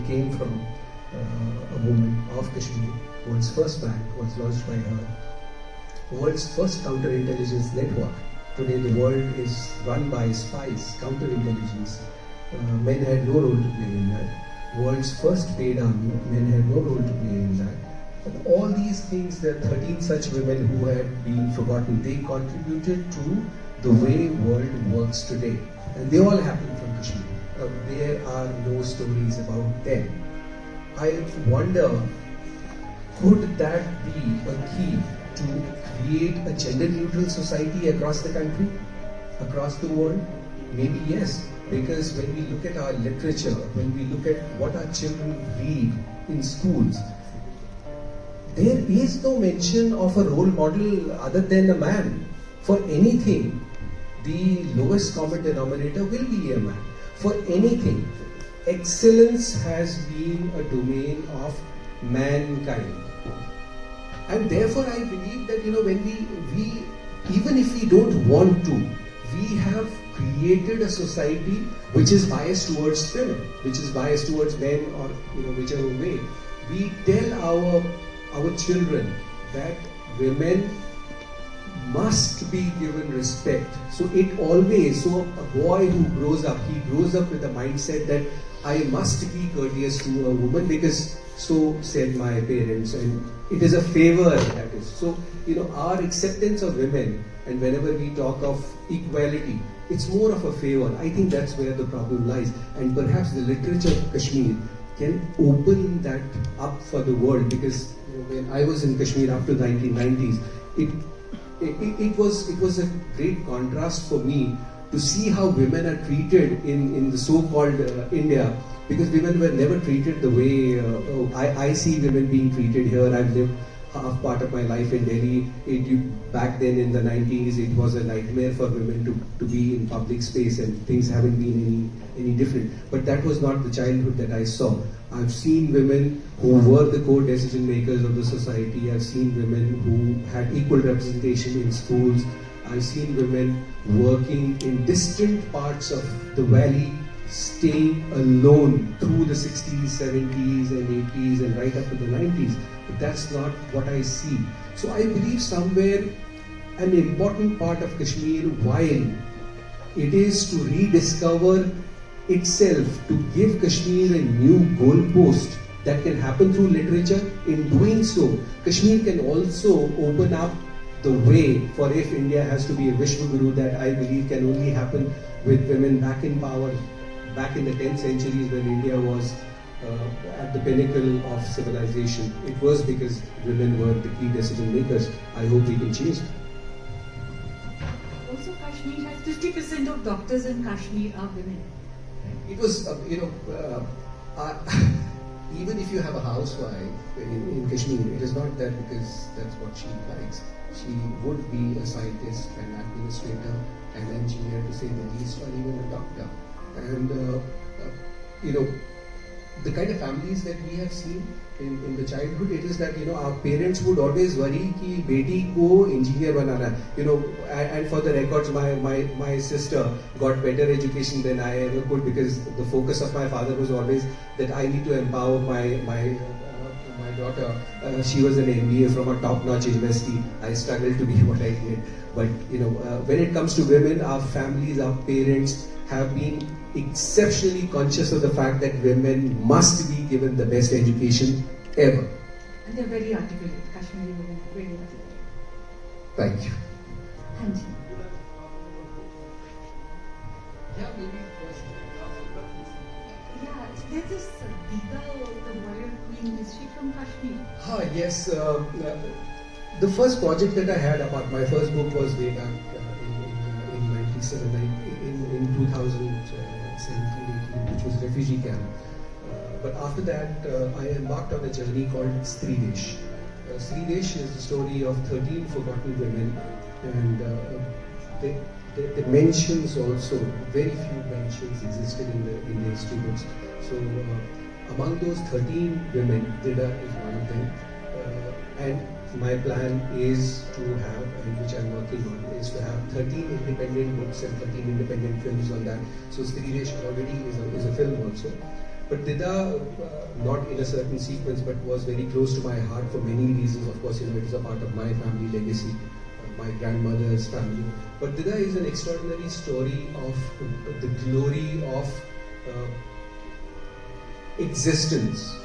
came from a woman of Kashmir. World's first bank was launched by her. World's first counterintelligence network. Today the world is run by spies, counterintelligence. Men had no role to play in that. World's first paid army, men had no role to play in that. And all these things, there are 13 such women who had been forgotten. They contributed to the way world works today. And they all happened from Kashmir. There are no stories about them. I wonder, could that be a key to create a gender-neutral society across the country, across the world? Maybe yes, because when we look at our literature, when we look at what our children read in schools, there is no mention of a role model other than a man. For anything, the lowest common denominator will be a man. For anything, excellence has been a domain of mankind. And therefore I believe that, when we even if we don't want to, we have created a society which is biased towards women, which is biased towards men, or whichever way. We tell our children that women must be given respect. So a boy who grows up, he grows up with the mindset that I must be courteous to a woman because so said my parents, and it is a favor that is. So, our acceptance of women, and whenever we talk of equality, it's more of a favor. I think that's where the problem lies. And perhaps the literature of Kashmir can open that up for the world, because when I was in Kashmir up to the 1990s, it was a great contrast for me to see how women are treated in the so-called India, because women were never treated the way I see women being treated here. I've lived half part of my life in Delhi. Back then in the 90s, it was a nightmare for women to be in public space, and things haven't been any different. But that was not the childhood that I saw. I've seen women who were the core decision makers of the society. I've seen women who had equal representation in schools. I've seen women working in distant parts of the valley, staying alone through the 60s, 70s and 80s and right up to the 90s. But that's not what I see. So I believe somewhere an important part of Kashmir, while it is to rediscover itself, to give Kashmir a new goalpost that can happen through literature. In doing so, Kashmir can also open up the way for, if India has to be a Vishwaguru, that I believe can only happen with women back in power. Back in the 10th centuries, when India was at the pinnacle of civilization, it was because women were the key decision makers. I hope we can change. Also, Kashmir has 50% of doctors in Kashmir are women. It was, even if you have a housewife in Kashmir, it is not that because that's what she likes. She would be a scientist, an administrator, an engineer, to say the least, or even a doctor. And the kind of families that we have seen in the childhood, it is that our parents would always worry ki beti ko engineer banana hai. And for the records, my sister got better education than I ever could, because the focus of my father was always that I need to empower my daughter. She was an MBA from a top-notch university. I struggled to be what I did. But when it comes to women, our families, our parents have been exceptionally conscious of the fact that women must be given the best education ever. And they're very articulate. Kashmiri women are very articulate. Thank you. Thank you. Yeah, maybe first. Yeah, there's this Deepak, the warrior queen. Is she from Kashmir? Yes. The first project that I had about my first book was way back in 97, in 2017-18, which was refugee camp. But after that, I embarked on a journey called Sridesh. Sridesh is the story of 13 forgotten women, and the mentions also, very few mentions existed in the history books. So among those 13 women, Dida is one of them. And my plan is to have, and which I'm working on, is to have 13 independent books and 13 independent films on that. So Sridesh already is a film also. But Dida, not in a certain sequence, but was very close to my heart for many reasons. Of course, it is a part of my family legacy, my grandmother's family. But Dida is an extraordinary story of the glory of existence.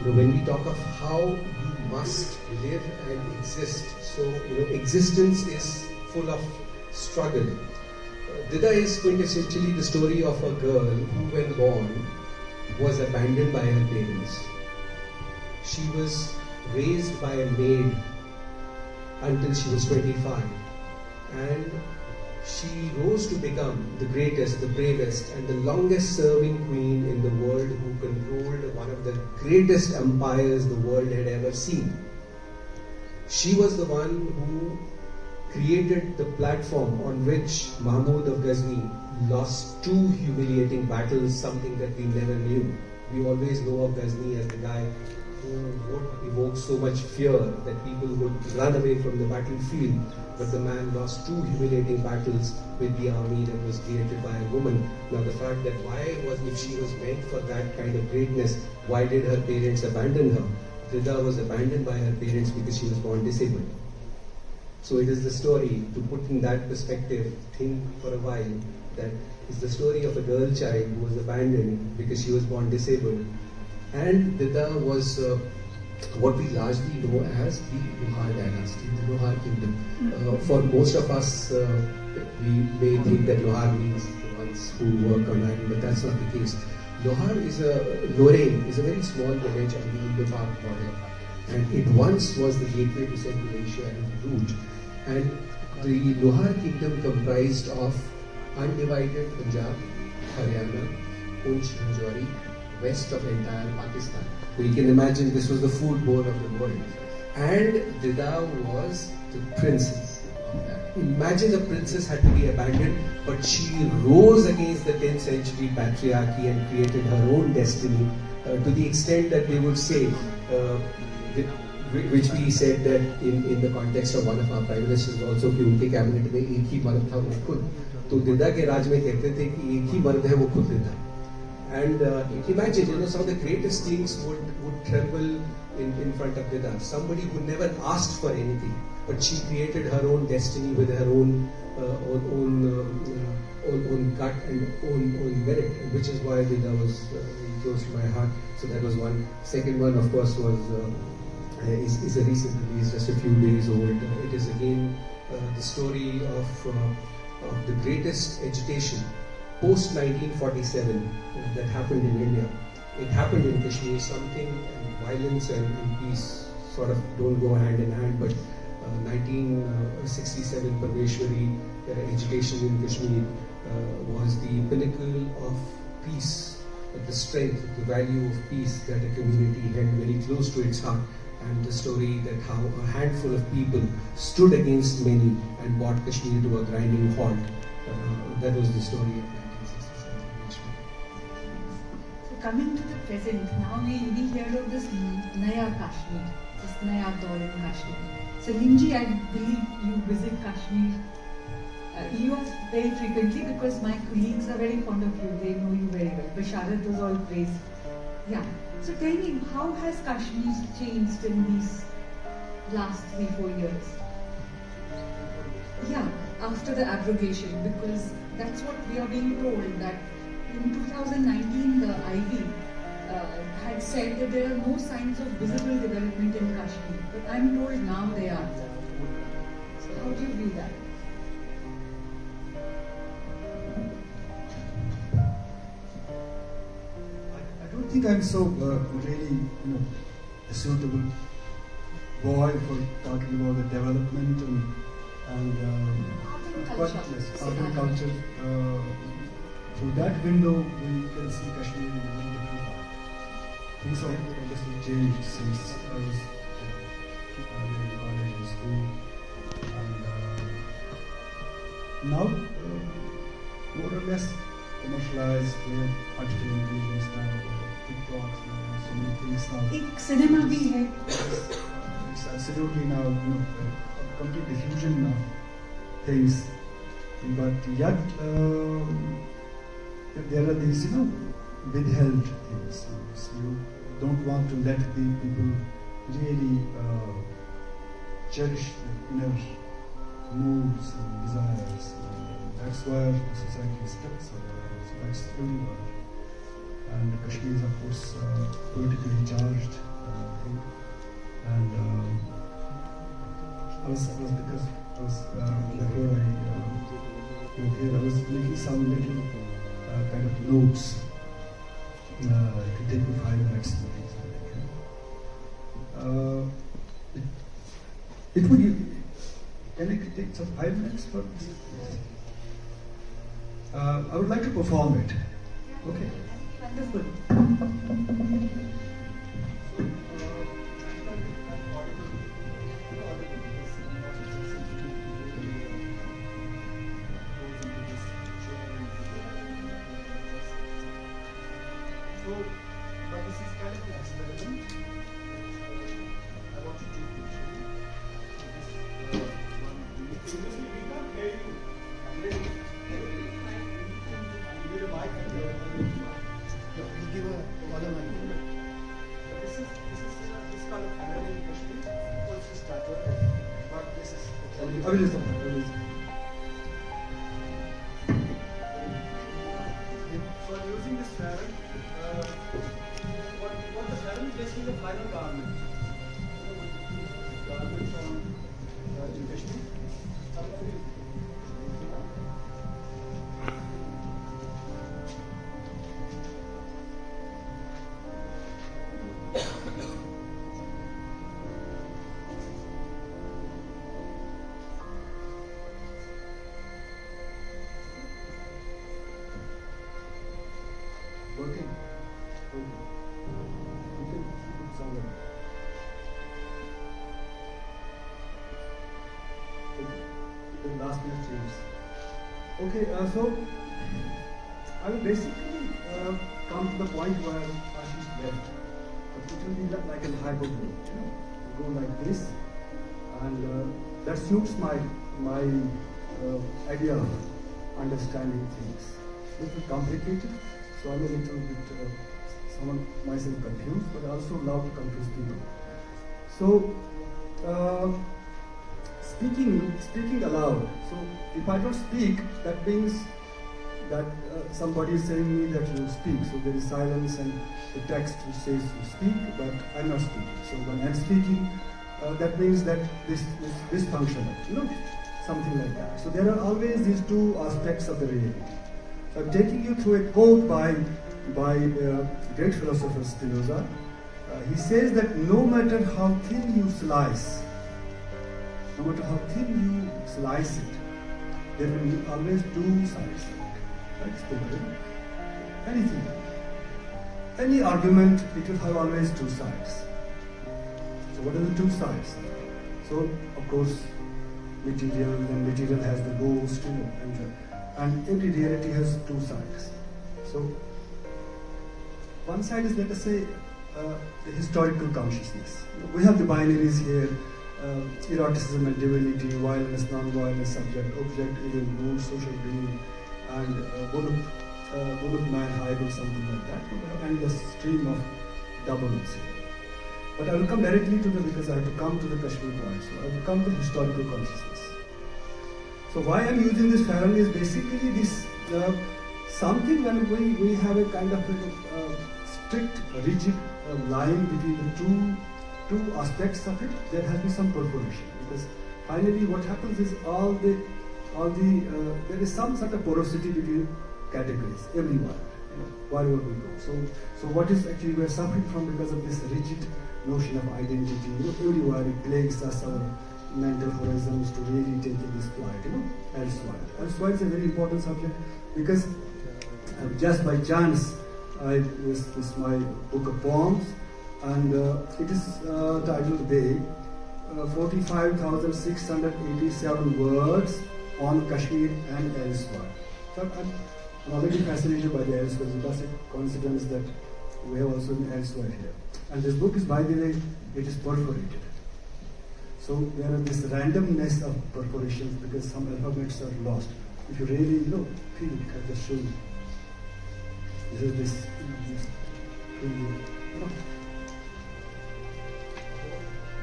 When we talk of how you must live and exist, so existence is full of struggle. Dida is quintessentially the story of a girl who, when born, was abandoned by her parents. She was raised by a maid until she was 25, and she rose to become the greatest, the bravest, and the longest serving queen in the world, who controlled one of the greatest empires the world had ever seen. She was the one who created the platform on which Mahmud of Ghazni lost 2 humiliating battles, something that we never knew. We always know of Ghazni as the guy who would evoke so much fear that people would run away from the battlefield. But the man lost 2 humiliating battles with the army that was created by a woman. Now the fact that if she was meant for that kind of greatness, why did her parents abandon her? Dida was abandoned by her parents because she was born disabled. So it is the story, to put in that perspective, think for a while, that is the story of a girl child who was abandoned because she was born disabled. And Dida was what we largely know as the Lohar dynasty, the Lohar kingdom. For most of us, we may think that Lohar means the ones who work on land, but that's not the case. Lorraine is a very small village on the Indo-Pak border, and it once was the gateway to Central Asia and the route. And the Lohar kingdom comprised of undivided Punjab, Haryana, Poonch, Rajouri, west of entire Pakistan. So you can imagine this was the food bowl of the world. And Dida was the princess of that. Imagine a princess had to be abandoned, but she rose against the 10th century patriarchy and created her own destiny, to the extent that they would say, which we said that in the context of one of our prime ministers also, कि उनके cabinet में एक ही मर्द था वो खुद. तो दिदा के राज में कहते थे कि एक ही मर्द है वो खुद दिदा. And imagine, some of the greatest kings would tremble in front of Dida. Somebody who never asked for anything, but she created her own destiny with her own gut and own merit, which is why Dida was very close to my heart. So that was one. Second one, of course, was is a recent release, just a few days old. It is again the story of the greatest agitation post 1947 that happened in India. It happened in Kashmir. Something, and violence and peace sort of don't go hand in hand, but 1967 Parmeshwari agitation in Kashmir was the pinnacle of peace, the strength, the value of peace that a community held very close to its heart. And the story that how a handful of people stood against many and brought Kashmir to a grinding halt. That was the story of 1967. So coming to the present, now we hear of this Naya Kashmir, this Naya Daur in Kashmir. So Linji, I believe you visit Kashmir. You are very frequently, because my colleagues are very fond of you. They know you very well. Basharat was all praised. Yeah. So tell me, how has Kashmir changed in these last 3-4 years? Yeah, after the abrogation, because that's what we are being told, that in 2019 the IV had said that there are no signs of visible development in Kashmir, but I'm told now they are. So how do you view that? I don't think I'm so really, a suitable boy for talking about the development and art and culture. Through that window, we can see Kashmir in a very different light. Things have obviously changed since I was in college and school, and now more or less commercialized, artificial intelligence now. TikToks now, so many things now. एक cinema भी है. It's absolutely now, a complete diffusion of things. But yet, there are these, withheld things. You don't want to let the people really cherish the inner moods and desires. That's where the society is stuck. So that's everywhere. And Kashmir is, of course, politically charged thing. And before I came here, I was making some little kind of notes. It could take me 5 minutes. It would. Can it take some 5 minutes for this? I would like to perform it. Okay. Wonderful. But this is kind of an experiment. I want to do this. We can't hear you. You need a mic and you give a other mic. This is kind of American question. What's this started? But this is. I will listen. So I'm using this parent. What the parent is basically the final garment. Garment from Kashmir. Working. You can put somewhere. The last minute changes. Okay, so I will basically come to the point where Ashish left. But it will be like a hyperbole, go like this, and that suits my idea of understanding things. A little complicated, so I'm a little bit myself confused, but I also love to confuse people. So speaking aloud. So if I don't speak, that means that somebody is saying me that you speak. So there is silence and the text which says you speak, but I'm not speaking. So when I'm speaking, that means that this is dysfunctional, something like that. So there are always these two aspects of the reality. So I'm taking you through a quote by great philosopher Spinoza. He says that no matter how thin you slice it, there will be always two sides. That's thinking. Anything. Any argument, it will have always two sides. So what are the two sides? So, of course, material has the ghost, and every reality has two sides. So, one side is, let us say, the historical consciousness. We have the binaries here, eroticism and divinity, violence, non-violence, subject, object, evil, mood, social being, and Buluk man, hybrid, something like that, and the stream of doubles here. But I will come directly to because I have to come to the Kashmir point, so I will come to historical consciousness. So why I am using this parallel is basically this, something when we have a kind of strict, rigid line between the two aspects of it, there has been some perforation, because finally what happens is there is some sort of porosity between categories everywhere, wherever we go. So what is actually we are suffering from because of this rigid notion of identity, everywhere it plagues us, our mental horizons to really take this flight, elsewhere. Elsewhere is a very important subject because just by chance this is my book of poems, and it is titled Bay, 45,687 words on Kashmir and elsewhere. So I'm already fascinated by the elsewhere, because it's a coincidence that we have also been elsewhere here. And this book is, by the way, it is perforated. So there are this randomness of perforations because some alphabets are lost. If you really feel it, I just show you. This is this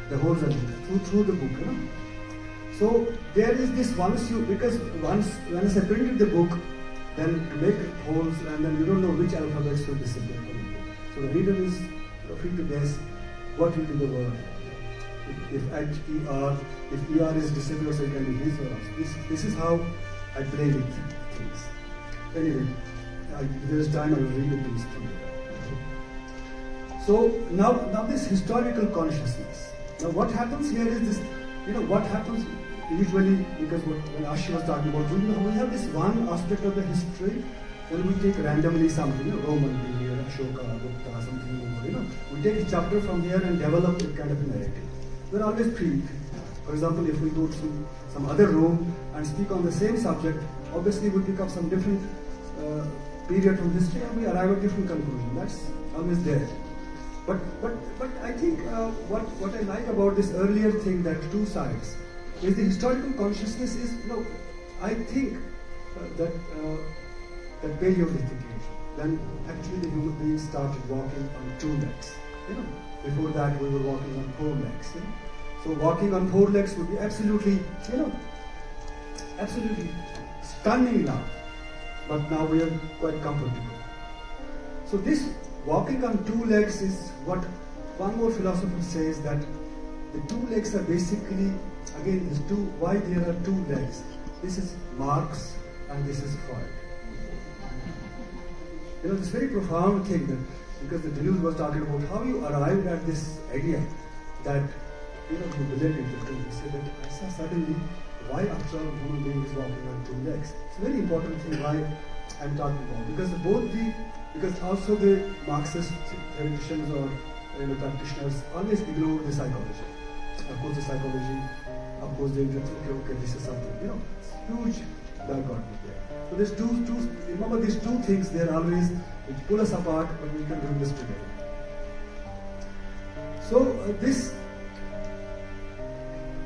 the holes are through the book, So there is this once I printed the book, then to make holes, and then you don't know which alphabets will disappear from the book. So the reader is free to guess what will be the word. If H-E-R, if E-R is disappeared, so it can be his or us. This is how I play with things. Anyway, if there is time, I will read it to you. So now this historical consciousness. Now what happens here is this, what happens usually, because when Ashi was talking about, we have this one aspect of the history, when we take randomly something, Roman period, Ashoka, Gupta, something, we take a chapter from here and develop a kind of a narrative. We're always pre. For example, if we go to some other room and speak on the same subject, obviously we pick up some different period from history and we arrive at different conclusion. That's always there. But I think what I like about this earlier thing, that two sides, is the historical consciousness is, I think that Paleolithic age, then actually the human beings started walking on two legs. Before that we were walking on four legs. So walking on four legs would be absolutely, absolutely stunning now. But now we are quite comfortable. So this walking on two legs is what one more philosopher says, that the two legs are basically, again, why there are two legs. This is Marx and this is Freud. This very profound thing, that because the Deleuze was talking about how you arrived at this idea that you related the two. He said that I saw suddenly why after all human being is walking on two legs. It's a very important thing why I'm talking about, because also the Marxist theoreticians or practitioners always ignore the psychology. Of course the psychology, of course they think, okay, this is something, it's huge dichotomy there. So there's remember these two things, they're always, which pull us apart, but we can do this together. So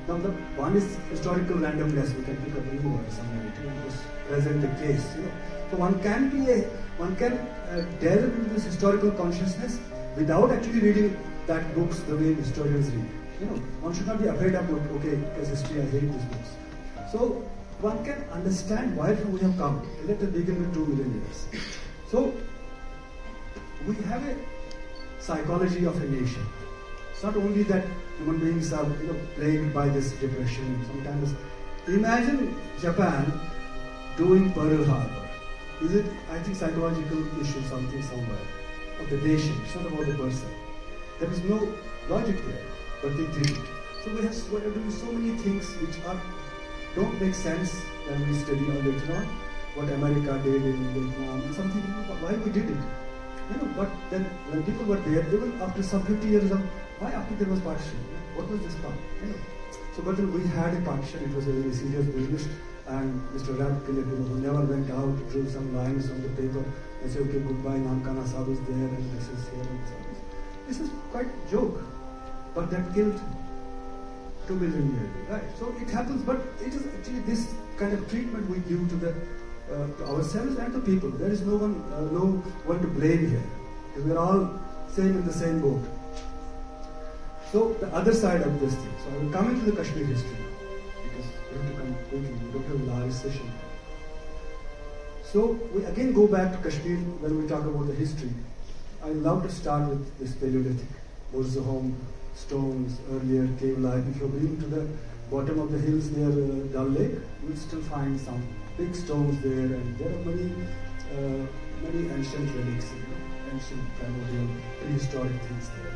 now the one is historical randomness, we can pick up any word, some narrative, and just present the case, So one can delve into this historical consciousness without actually reading that books the way historians read. One should not be afraid of, okay, as history, I hate these books. So one can understand why we have come. Let us begin with 2 million years. So we have a psychology of a nation. It's not only that human beings are plagued by this depression. Sometimes imagine Japan doing Pearl Harbor. Is it, I think, psychological issue, something somewhere of the nation. It's not about the person. There is no logic there, but they did it. So we are doing so many things which don't make sense when we study later on what America did in Vietnam and something. Why we did it? But then when people were there, even after some 50 years of why after there was partition? What was this part? So but then we had a partition. It was a very serious business. And Mr. Radcliffe, who never went out, drew some lines on the paper and said, okay, goodbye, Nankana Sahib is there, and this is here, and so on. This is quite joke, but that killed 2 million years, right? So it happens, but it is actually this kind of treatment we give to ourselves and to people. There is no one to blame here, because we are all same in the same boat. So the other side of this thing. So I will come into the Kashmir history. We don't have a large session. So we again go back to Kashmir when we talk about the history. I love to start with this Paleolithic, Burzahom, stones, earlier cave life. If you're going to the bottom of the hills near Dal Lake, you will still find some big stones there, and there are many ancient relics, ancient primordial, prehistoric things there,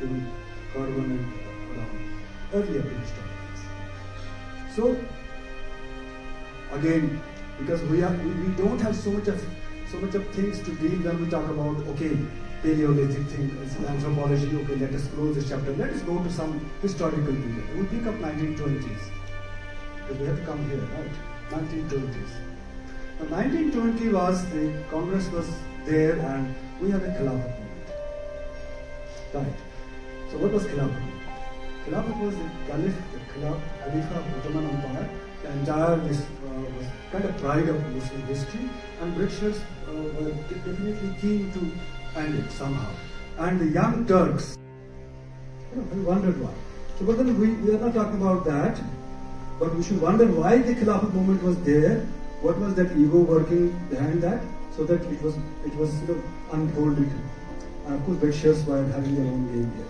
even carbon and earlier prehistoric. So again, because we don't have so much of things to deal when we talk about Paleolithic thing, anthropology. Okay, let us close this chapter. Let us go to some historical period. We'll pick up 1920s because we have to come here, right? 1920s. Now 1920 was the Congress was there, and we have a Khilafat movement, right? So what was Khilafat movement? Khilafat was the Khalifa of Ottoman Empire. The entire this was kind of pride of Muslim history, and Britishers were definitely keen to end it somehow. And the young Turks, we wondered why. So, but then we are not talking about that, but we should wonder why the Khilafat movement was there. What was that ego working behind that, so that it was unfolded. And of course, Britishers were having their own game here.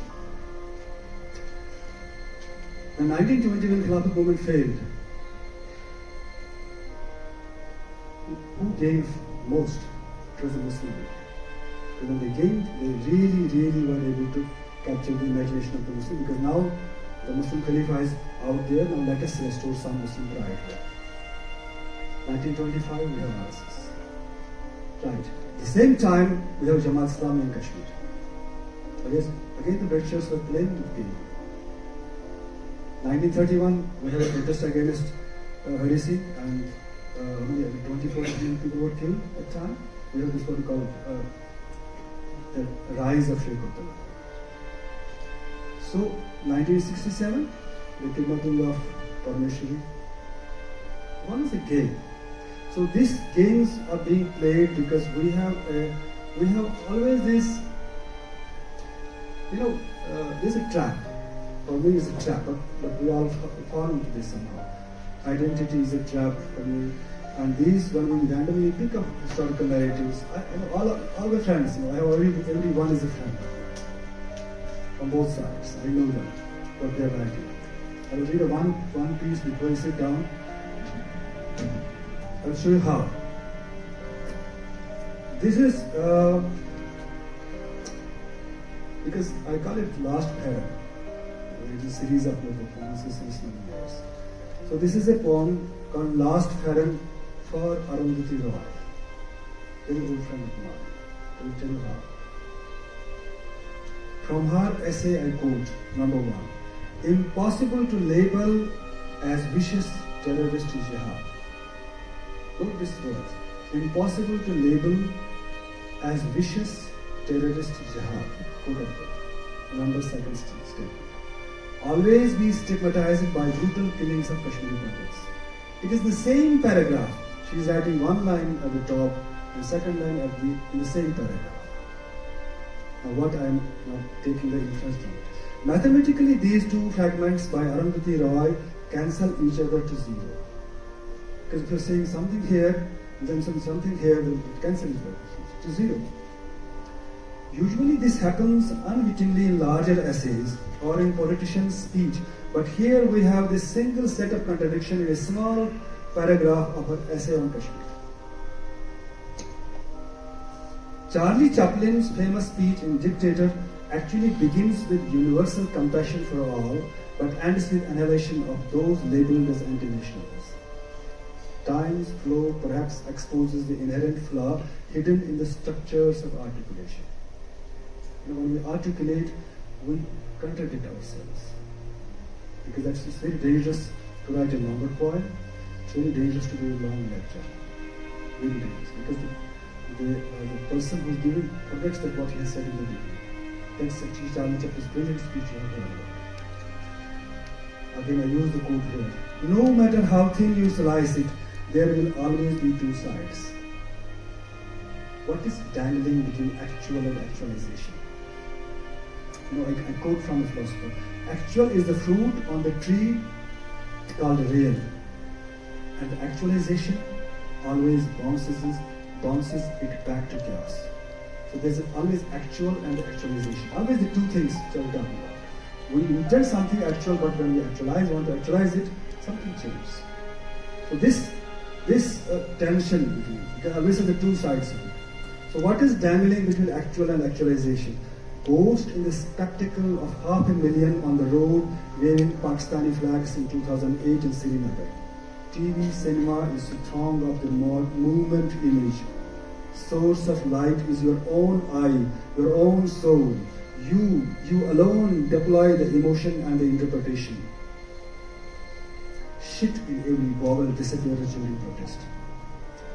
In 1920, when the Khilafat movement failed, who gave most? It was the Muslim League. But when they gained, they really were able to capture the imagination of the Muslim, because now the Muslim Khalifa is out there. Now let us restore some Muslim pride here. 1925, we have RSS. Right. At the same time, we have Jamaat Islami in Kashmir. Again, the Britishers were playing the game. 1931, we have a protest against heresy, and 24 people were killed at the time. We have this what we call the rise of Sheikh Abdullah. So, 1967, the kidnapping of Parmeshwari. One is a game. So these games are being played because we have always this, there's a trap. For me, it's a trap, but we all fall into this somehow. Identity is a trap for me, and these, when we randomly pick up historical narratives, all the friends, I have everyone is a friend from both sides. I know them, what they're writing. I will read one piece before you sit down. I'll show you how. This is because I call it Last Para. It is a series of poems. So this is a poem called Last Farewell for Arundhati Roy, very old friend of mine. I will tell you how. From her essay I quote, number 1. Impossible to label as vicious terrorist jihad. Note this word. Impossible to label as vicious terrorist jihad. Quote unquote. Number 2nd statement. Always be stigmatized by brutal killings of Kashmiri Pandits. It is the same paragraph. She is writing one line at the top and second line in the same paragraph. Now what I am now taking the inference from it. Mathematically, these two fragments by Arundhati Roy cancel each other to 0. Because if you're saying something here, then something here, then it cancels each other to 0. Usually this happens unwittingly in larger essays or in politicians' speech, but here we have this single set of contradiction in a small paragraph of an essay on Kashmir. Charlie Chaplin's famous speech in Dictator actually begins with universal compassion for all, but ends with annihilation of those labeled as anti-nationals. Time's flow perhaps exposes the inherent flaw hidden in the structures of articulation. When we articulate, we contradict ourselves. Because it's very dangerous to write a longer poem. It's very dangerous to do a long lecture. Very dangerous. Because the person who's giving forgets that what he has said in the beginning. That's actually Charlie Chaplin's brilliant speech over. Again, I use the quote here. No matter how thin you slice it, there will always be two sides. What is dangling between actual and actualization? I quote from a philosopher. Actual is the fruit on the tree called real. And actualization always bounces it back to chaos. So there's always actual and actualization. Always the two things that we're talking about. We intend something actual, but when we want to actualize it, something changes. So this tension between, you can always have the two sides of it. So what is dangling between actual and actualization? Ghost in the spectacle of 500,000 on the road waving Pakistani flags in 2008 in Srinagar. TV cinema is the throng of the movement image. Source of light is your own eye, your own soul. You alone deploy the emotion and the interpretation. Shit in every vowel disappears during protest.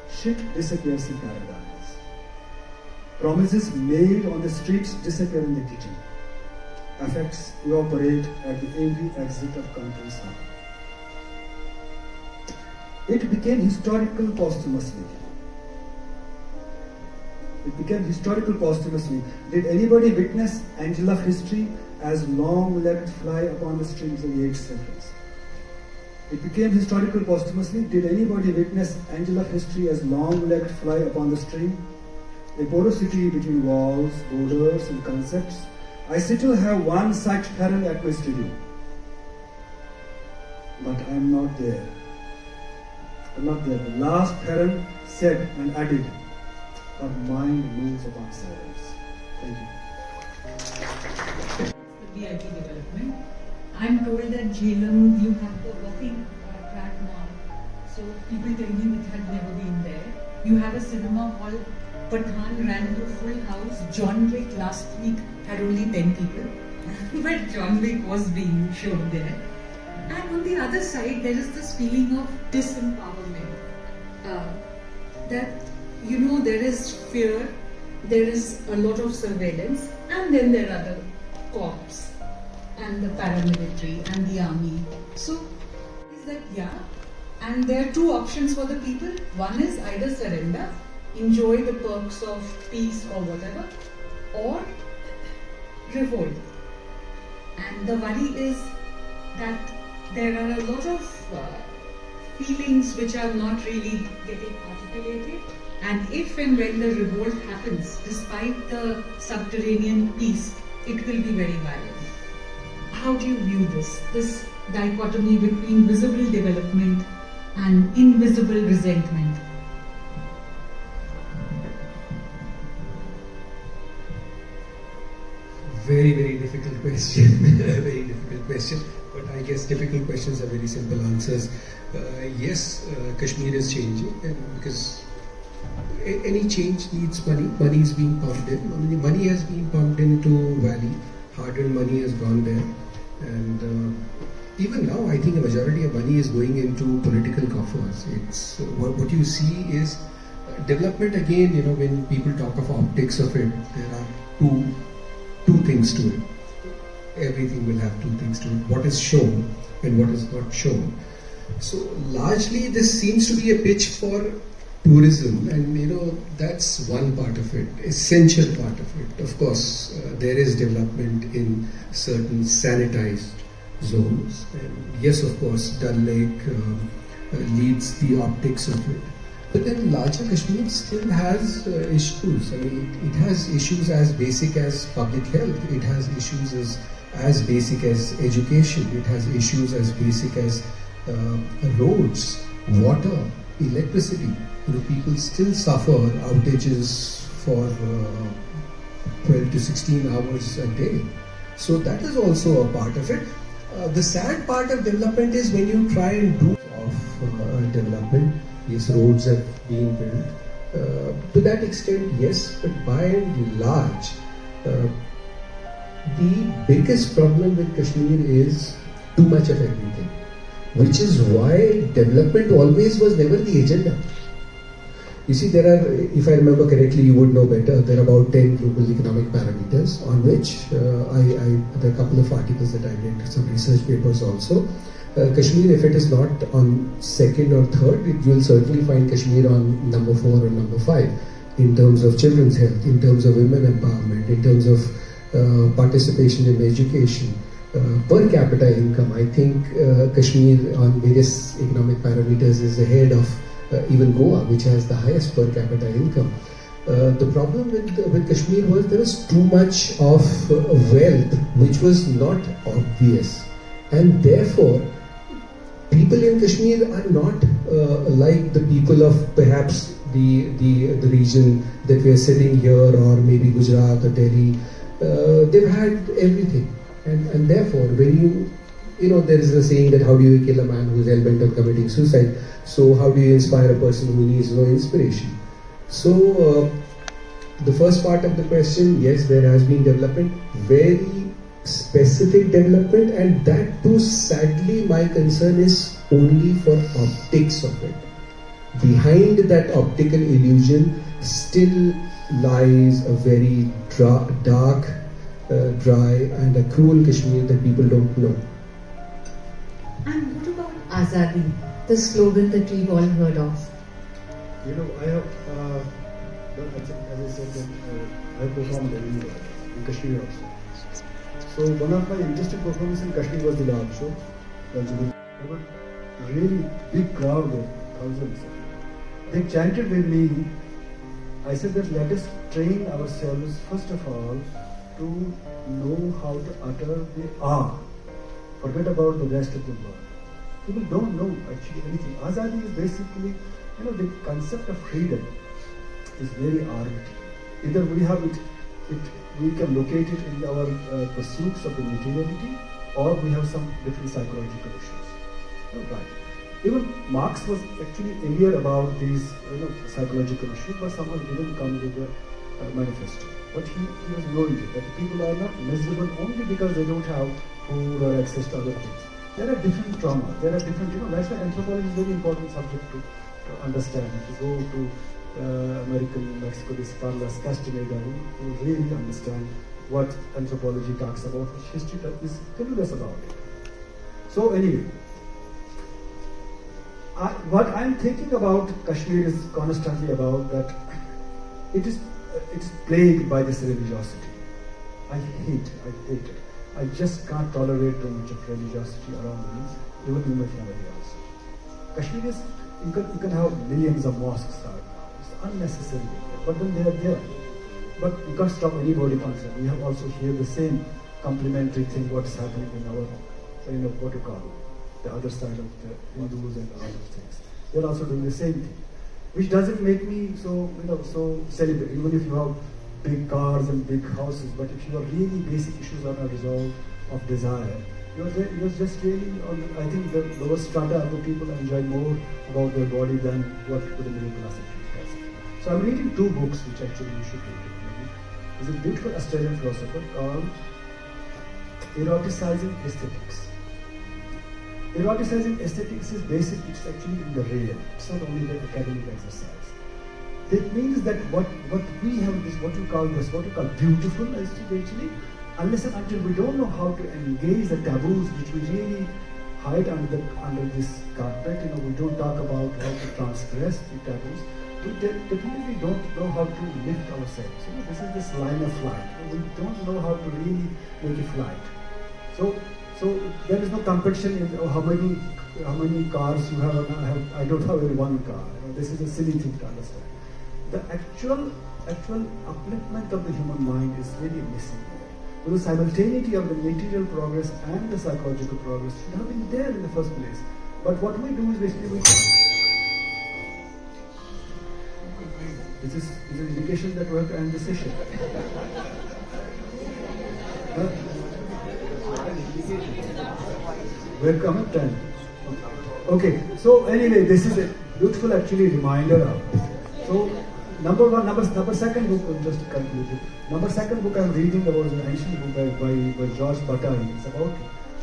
Shit disappears in paradise. Promises made on the streets disappear in the kitchen. effects evaporate at the every exit of countryside. It became historical posthumously. Did anybody witness angel of history as long-legged fly upon the strings of the 8th century? It became historical posthumously. Did anybody witness angel of history as long-legged fly upon the string? A porosity between walls, borders and concepts. I still have one such parallel at my studio. But I am not there. The last parent said and added, her mind moves upon silence. Thank you. The VIP development. I'm told that Jhelum, you have the walking track now. So people tell me it had never been there. You have a cinema hall. Pathan ran to full house. John Wick last week had only 10 people. But John Wick was being shown there. And on the other side, there is this feeling of disempowerment. That, there is fear, there is a lot of surveillance, and then there are the cops and the paramilitary and the army. So, is that, and there are two options for the people. One is either surrender, enjoy the perks of peace or whatever, or revolt. And the worry is that there are a lot of feelings which are not really getting articulated, and if and when the revolt happens, despite the subterranean peace, it will be very violent. How do you view this dichotomy between visible development and invisible resentment? Very, very difficult question. Very difficult question. But I guess difficult questions have very simple answers. Yes, Kashmir is changing, and because any change needs money. Money is being pumped in. Money has been pumped into Valley. Hard-earned money has gone there, and even now, I think a majority of money is going into political coffers. It's what you see is development again. When people talk of optics of it, there are two things to it. Everything will have two things to it: what is shown and what is not shown. So largely this seems to be a pitch for tourism, and that's one part of it, essential part of it. Of course, there is development in certain sanitized zones, and yes, of course, Dal Lake leads the optics of it. But then larger Kashmir still has issues. It has issues as basic as public health. It has issues as basic as education. It has issues as basic as roads, water, electricity. People still suffer outages for 12 to 16 hours a day. So that is also a part of it. The sad part of development is when you try and do development. Yes, roads have been built. To that extent, yes, but by and large, the biggest problem with Kashmir is too much of everything, which is why development always was never the agenda. You see, there are, if I remember correctly, you would know better, there are about 10 global economic parameters on which there are a couple of articles that I read, some research papers also. Kashmir, if it is not on second or third, you will certainly find Kashmir on number 4 or number 5 in terms of children's health, in terms of women empowerment, in terms of participation in education, per capita income. I think Kashmir on various economic parameters is ahead of even Goa, which has the highest per capita income. The problem with Kashmir was there was too much of wealth which was not obvious, and therefore people in Kashmir are not like the people of perhaps the region that we are sitting here, or maybe Gujarat or Delhi. They've had everything, and therefore when there is a saying that how do you kill a man who is hell-bent on committing suicide? So how do you inspire a person who needs no inspiration? So the first part of the question, yes, there has been development, very specific development, and that too, sadly, my concern is only for optics of it. Behind that optical illusion still lies a very dark dry and a cruel Kashmir that people don't know. And what about Azadi, the slogan that we've all heard of? You know, I have, as I said, that I have performed everywhere, in Kashmir also. So one of my interesting performances in Kashmir was the Lal show. There were really big crowd there, thousands. They chanted with me. I said that let us train ourselves first of all to know how to utter the R. Forget about the rest of the word. People don't know actually anything. Azadi is basically, you know, the concept of freedom is very arbitrary. Either we have it, we can locate it in our pursuits of the materiality, or we have some different psychological issues. Right. Even Marx was actually aware about these, psychological issues, but somehow he didn't come with a manifesto. But he was knowing it, that people are not miserable only because they don't have food or access to other things. There are different traumas. There are different, that's why anthropology is a very important subject to understand. If you go to American Mexico, this Carlos Castaneda, you really understand what anthropology talks about, which history is clueless about it. So anyway, what I'm thinking about Kashmir is constantly about that it's plagued by this religiosity. I hate it. I just can't tolerate too much of religiosity around me, even in my family also. Kashmir is, you can have millions of mosques right now. It's unnecessary, but then they are there. But you can't stop anybody from saying. We have also here the same complementary thing what's happening in our, what you call it, the other side of the Hindus and other things. They're also doing the same thing, which doesn't make me so celebrate. Even if you have big cars and big houses, but if your really basic issues are not resolved of desire, you're just really I think the lower strata of the people enjoy more about their body than what the middle class actually does. So I'm reading two books which actually you should read. There's a beautiful Australian philosopher called Eroticizing Aesthetics. Eroticizing aesthetics is basic, it's actually in the real. It's not only the academic exercise. That means that what we have is what you call beautiful actually, unless and until we don't know how to engage the taboos which we really hide under this carpet, we don't talk about how to transgress the taboos. We definitely don't know how to lift ourselves. This is this line of flight. We don't know how to really make a flight. So there is no competition in how many cars you have. I don't have only one car. This is a silly thing to understand. The actual upliftment of the human mind is really missing there. The simultaneity of the material progress and the psychological progress should have been there in the first place. But what we do is basically this is an indication that we have to end the session. We're coming time. Okay, so anyway, this is a beautiful actually reminder of. So number second book, just to conclude it. Number second book I'm reading about an ancient book by George Bataille. It's about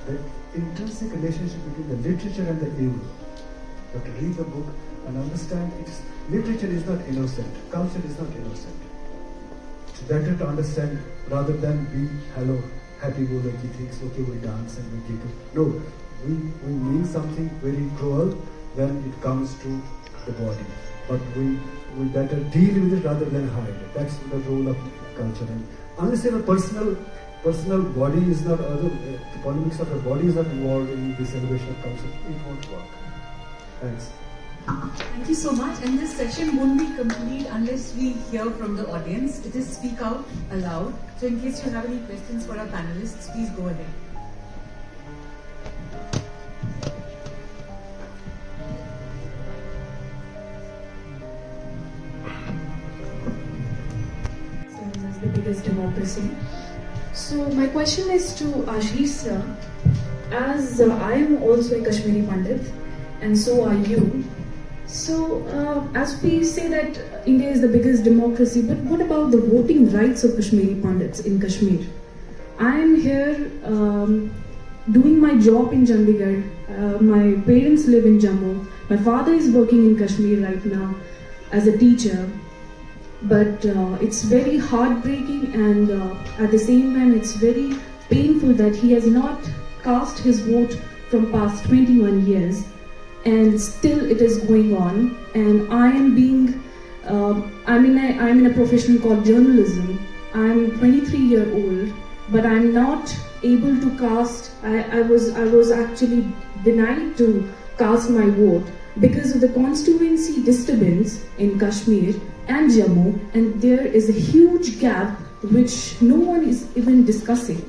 the intrinsic relationship between the literature and the evil. You have to read the book and understand literature is not innocent, culture is not innocent. It's better to understand rather than be happy-go-lucky things, okay, we dance and we giggle. No, we mean something very cruel when it comes to the body. But we better deal with it rather than hide it. That's the role of culture. And unless your personal body is not, the polemics of your body is not involved in the celebration of culture, it won't work. Thanks. Thank you so much. And this session won't be complete unless we hear from the audience. It is speak out aloud. So in case you have any questions for our panelists, please go ahead. The biggest democracy. So my question is to Ashish sir. As I am also a Kashmiri Pandit, and so are you. So as we say that India is the biggest democracy, but what about the voting rights of Kashmiri Pandits in Kashmir? I am here doing my job in Chandigarh. My parents live in Jammu. My father is working in Kashmir right now as a teacher. but it's very heartbreaking, and at the same time it's very painful that he has not cast his vote from past 21 years, and still it is going on. And I am being I'm in a profession called journalism. I'm 23-year-old, but I'm not able to cast. I was actually denied to cast my vote because of the constituency disturbance in Kashmir and Jammu, and there is a huge gap which no one is even discussing.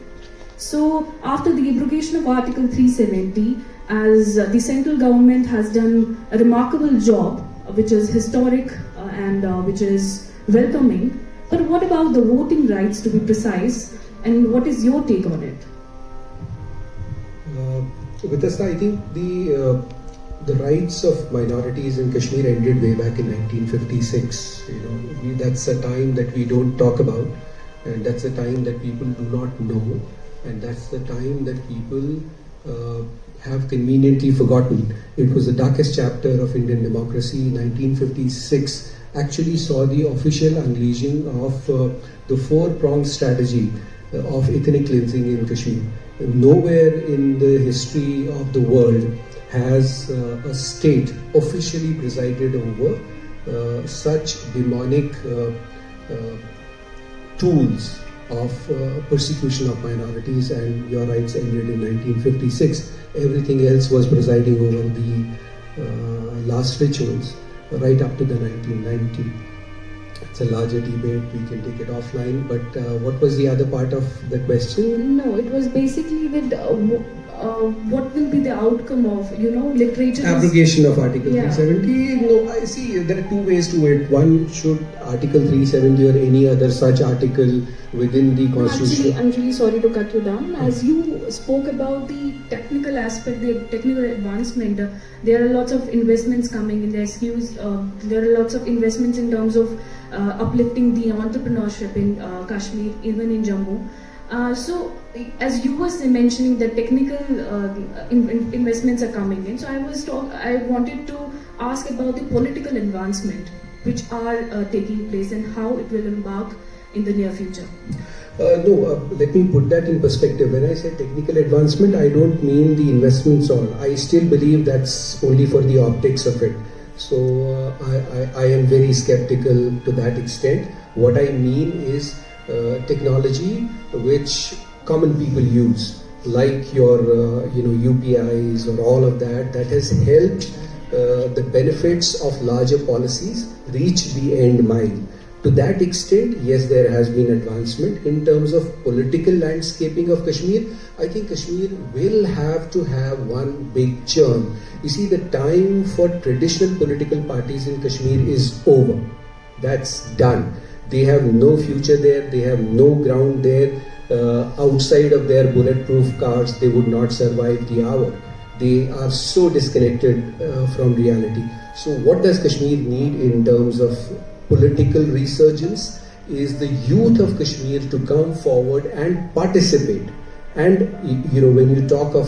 So after the abrogation of Article 370, as the central government has done a remarkable job, which is historic and which is welcoming, but what about the voting rights, to be precise, and what is your take on it? Vitasta, I think the rights of minorities in Kashmir ended way back in 1956. That's a time that we don't talk about, and that's a time that people do not know, and that's the time that people have conveniently forgotten. It was the darkest chapter of Indian democracy. 1956 actually saw the official unleashing of the four-pronged strategy of ethnic cleansing in Kashmir. Nowhere in the history of the world has a state officially presided over such demonic tools of persecution of minorities, and your rights ended in 1956. Everything else was presiding over the last rituals right up to the 1990. It's a larger debate, we can take it offline, but what was the other part of the question? No, it was basically that what will be the outcome of, literature? Abrogation of Article 370? No, I see there are two ways to it. One, should Article 370 or any other such article within the Constitution? Actually, I'm really sorry to cut you down. As you spoke about the technical aspect, the technical advancement, there are lots of investments coming in the SQs. There are lots of investments in terms of uplifting the entrepreneurship in Kashmir, even in Jammu. So, as you were mentioning, that technical investments are coming in. So, I wanted to ask about the political advancement which are taking place and how it will embark in the near future. Let me put that in perspective. When I say technical advancement, I don't mean the investments all. I still believe that's only for the optics of it. So I am very skeptical to that extent. What I mean is technology which common people use, like your UPIs or all of that has helped the benefits of larger policies reach the end mile. To that extent, yes, there has been advancement. In terms of political landscaping of Kashmir, I think Kashmir will have to have one big churn. You see, the time for traditional political parties in Kashmir is over. That's done. They have no future there. They have no ground there. Outside of their bulletproof cars, they would not survive the hour. They are so disconnected from reality. So what does Kashmir need in terms of political resurgence is the youth of Kashmir to come forward and participate. And when you talk of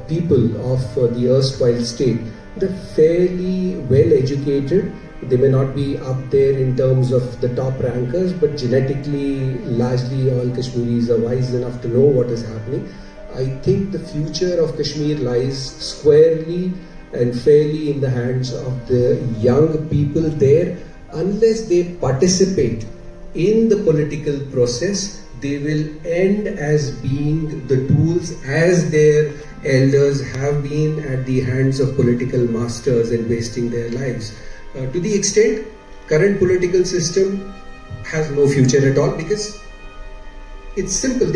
people of the erstwhile state, they're fairly well educated. They may not be up there in terms of the top rankers, but genetically, largely all Kashmiris are wise enough to know what is happening. I think the future of Kashmir lies squarely and fairly in the hands of the young people there. Unless they participate in the political process, they will end as being the tools as their elders have been at the hands of political masters and wasting their lives. To the extent, current political system has no future at all, because it's simple.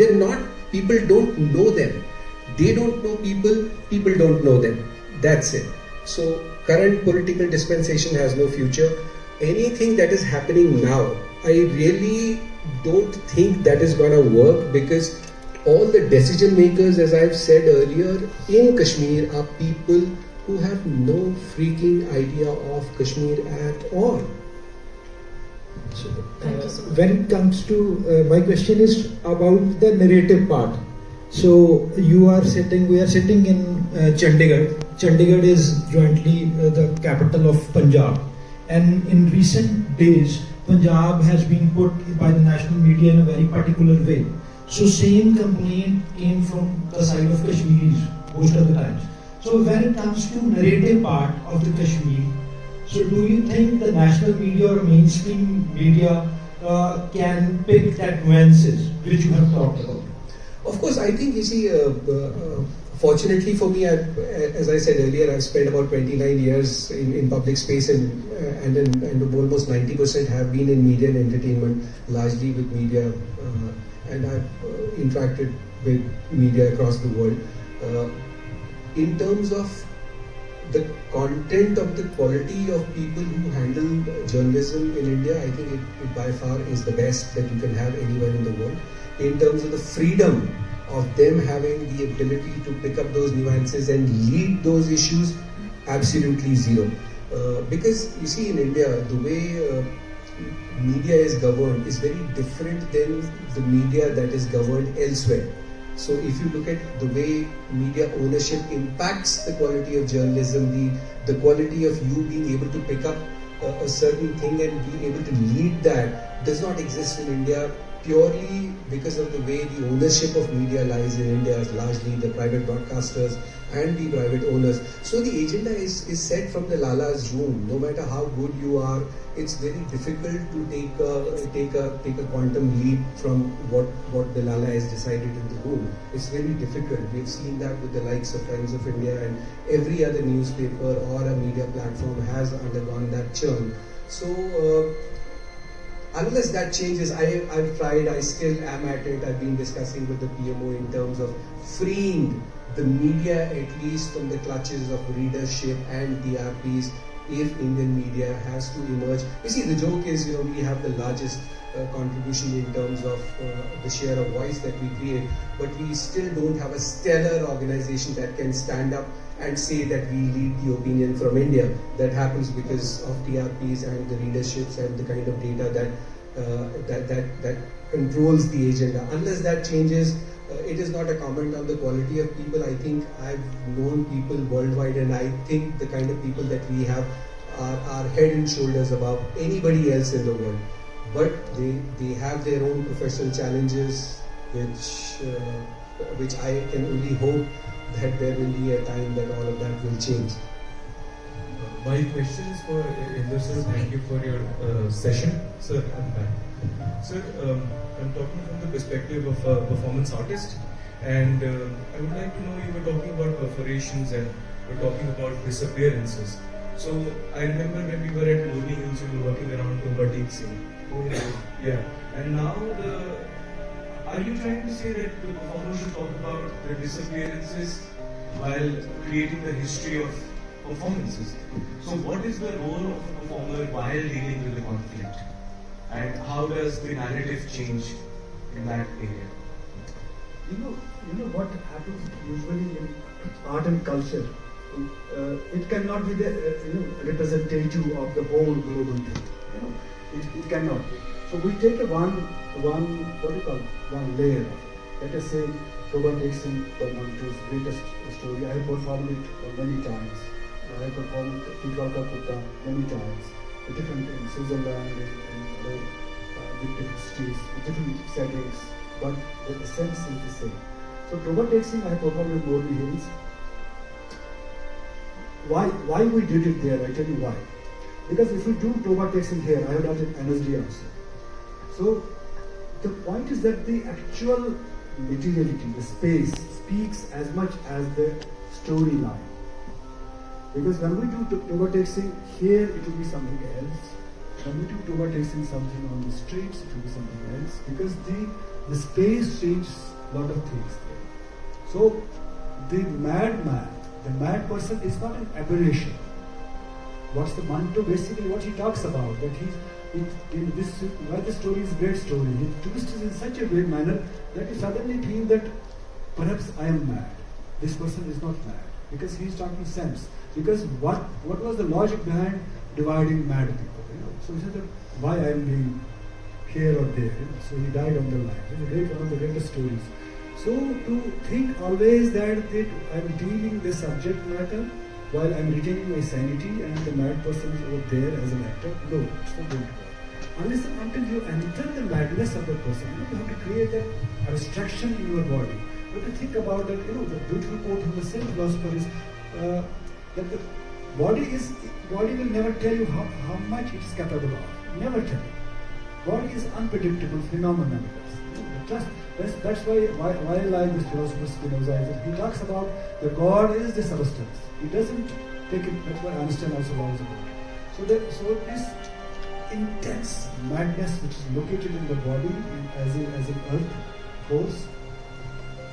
People don't know them. They don't know people, people don't know them. That's it. So current political dispensation has no future. Anything that is happening now, I really don't think that is going to work, because all the decision makers, as I've said earlier, in Kashmir are people who have no freaking idea of Kashmir at all. So, when it comes to my question is about the narrative part. So we are sitting in Chandigarh. Chandigarh is jointly the capital of Punjab. And in recent days, Punjab has been put by the national media in a very particular way. So same complaint came from the side of Kashmiris most of the times. So when it comes to narrative part of the Kashmir, so do you think the national media or mainstream media can pick that nuances which you have talked about? Of course, I think, you see, fortunately for me, as I said earlier, I've spent about 29 years in public space, and almost 90% have been in media and entertainment, largely with media, and I've interacted with media across the world. In terms of the content of the quality of people who handle journalism in India, I think it by far is the best that you can have anywhere in the world. In terms of the freedom of them having the ability to pick up those nuances and lead those issues, absolutely zero. Because you see, in India, the way media is governed is very different than the media that is governed elsewhere. So if you look at the way media ownership impacts the quality of journalism, the quality of you being able to pick up a certain thing and being able to lead that does not exist in India, purely because of the way the ownership of media lies in India, largely the private broadcasters and the private owners. So the agenda is set from the Lala's room. No matter how good you are, it's very difficult to take a quantum leap from what the Lala has decided in the room. It's very difficult. We've seen that with the likes of Times of India, and every other newspaper or a media platform has undergone that churn. So unless that changes, I've tried, I still am at it. I've been discussing with the PMO in terms of freeing the media at least from the clutches of readership and TRPs if Indian media has to emerge. You see, the joke is, we have the largest contribution in terms of the share of voice that we create, but we still don't have a stellar organization that can stand up and say that we lead the opinion from India. That happens because of TRPs and the readerships and the kind of data that controls the agenda. Unless that changes, it is not a comment on the quality of people. I think I've known people worldwide, and I think the kind of people that we have are head and shoulders above anybody else in the world. But they have their own professional challenges, which I can only hope that there will be a time that all of that will change. My question is for Indo sir. Thank you for your session. Sir, I'm back. Sir, I'm talking from the perspective of a performance artist, and I would like to know, you were talking about perforations and we're talking about disappearances. So I remember when we were at Morning Hills, we were working around Toba Singh. Yeah. And now are you trying to say that the performer should talk about the disappearances while creating the history of performances? So what is the role of a performer while dealing with the conflict? And how does the narrative change in that area? You know what happens usually in art and culture? It cannot be the representative of the whole global thing. It cannot be. So we take one layer of it. Let us say Robert Dixon, Mantu's greatest story. I have performed it many times. I have performed Tikalka Kutta many times. Different in Switzerland, in different cities, different settings, but the essence is the same. So Robert Dixon, I have performed in Morley Hills. Why we did it there? I tell you why. Because if we do Robert Dixon here, I have done it NSD also. So the point is that the actual materiality, the space, speaks as much as the storyline. Because when we do Robert Dixon here, it will be something else. When we do Robert Dixon something on the streets, it will be something else. Because the space changes a lot of things there. So the madman, the mad person is not an aberration. What's the Manto basically what he talks about? That in this, why the story is a great story. He twists it in such a weird manner that you suddenly feel that perhaps I am mad. This person is not mad. Because he is talking sense. Because what was the logic behind dividing mad people? So he said that why I am being here or there. So he died on the line. It's one of the greatest stories. So to think always that I am dealing the subject matter while I am retaining my sanity and the mad person is over there as an actor, no, it's not going to work. unless and until you enter the madness of the person, you have to create that abstraction in your body. You have to think about that. The beautiful quote from the same philosopher is that the body will never tell you how much it is capable of. Never tell you. Body is unpredictable phenomenon. That's why I like this philosopher Spinoza. He talks about the God is the substance. He doesn't take it. That's why Einstein also loves about it. So this intense madness which is located in the body as an earth force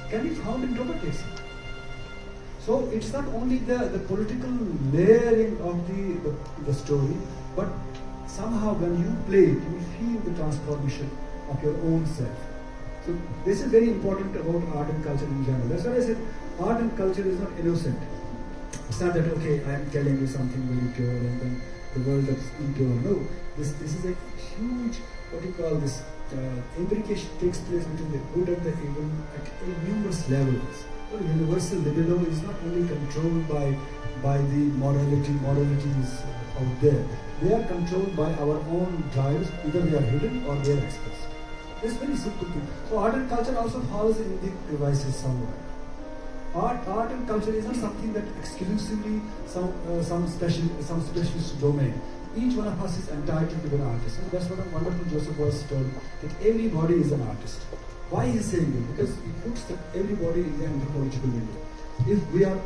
can be found in robotics. So it's not only the political layering of the story, but somehow when you play it, you feel the transformation of your own self. So this is very important about art and culture in general. That's why I said art and culture is not innocent. It's not that, okay, I am telling you something very pure and then the world that's impure. No, this is a huge, imbrication takes place between the good and the evil at numerous levels. So universal libido is not only controlled by the morality is out there. They are controlled by our own drives, either they are hidden or they are expressed. This is very simple thing. So art and culture also falls in the devices somewhere. Art and culture is not something that exclusively some specialist domain. Each one of us is entitled to be an artist. And that's what a wonderful Joseph Beuys told, that everybody is an artist. Why is he saying it? Because he puts that everybody in the anthropological window. If we are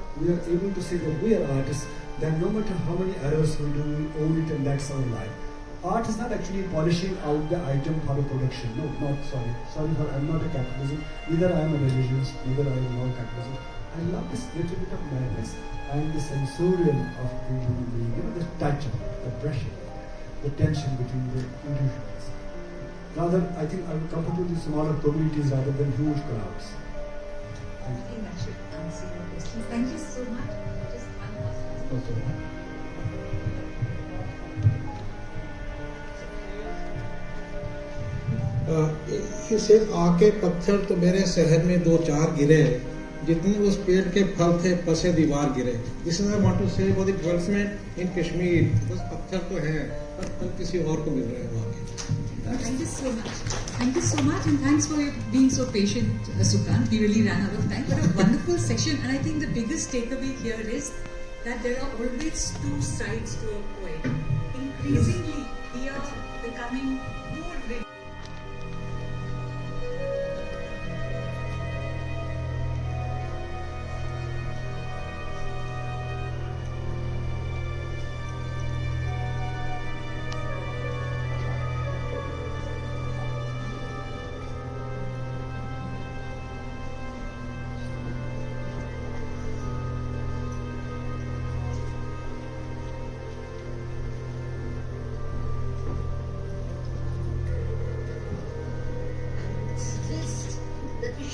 able to say that we are artists, then no matter how many errors we do, we own it and that's our life. Art is not actually polishing out the item for a production. No, not sorry. I'm not a capitalism. Neither I am a religionist, neither I am a capitalism. I love this little bit of madness and the sensorial of the human being. The touch of it, the brushing, the tension between the individuals. Rather, I think I would comfort with the smaller communities rather than huge crowds. I think that should answer your question. Thank you so much. Just one last question. Okay. इसे आके पत्थर तो मेरे शहर में 2-4 गिरे, जितने उस पेड़ के फल थे पसे दीवार गिरे. This is I want to say about the development in Kashmir. बस पत्थर तो है, पर फल किसी और को मिल रहे हैं वहाँ के. Thank you so much. Thank you so much, and thanks for being so patient, Sukant. We really ran out of time, but a wonderful session. And I think the biggest takeaway here is that there are always two sides to a coin. Increasingly, we are becoming more ready.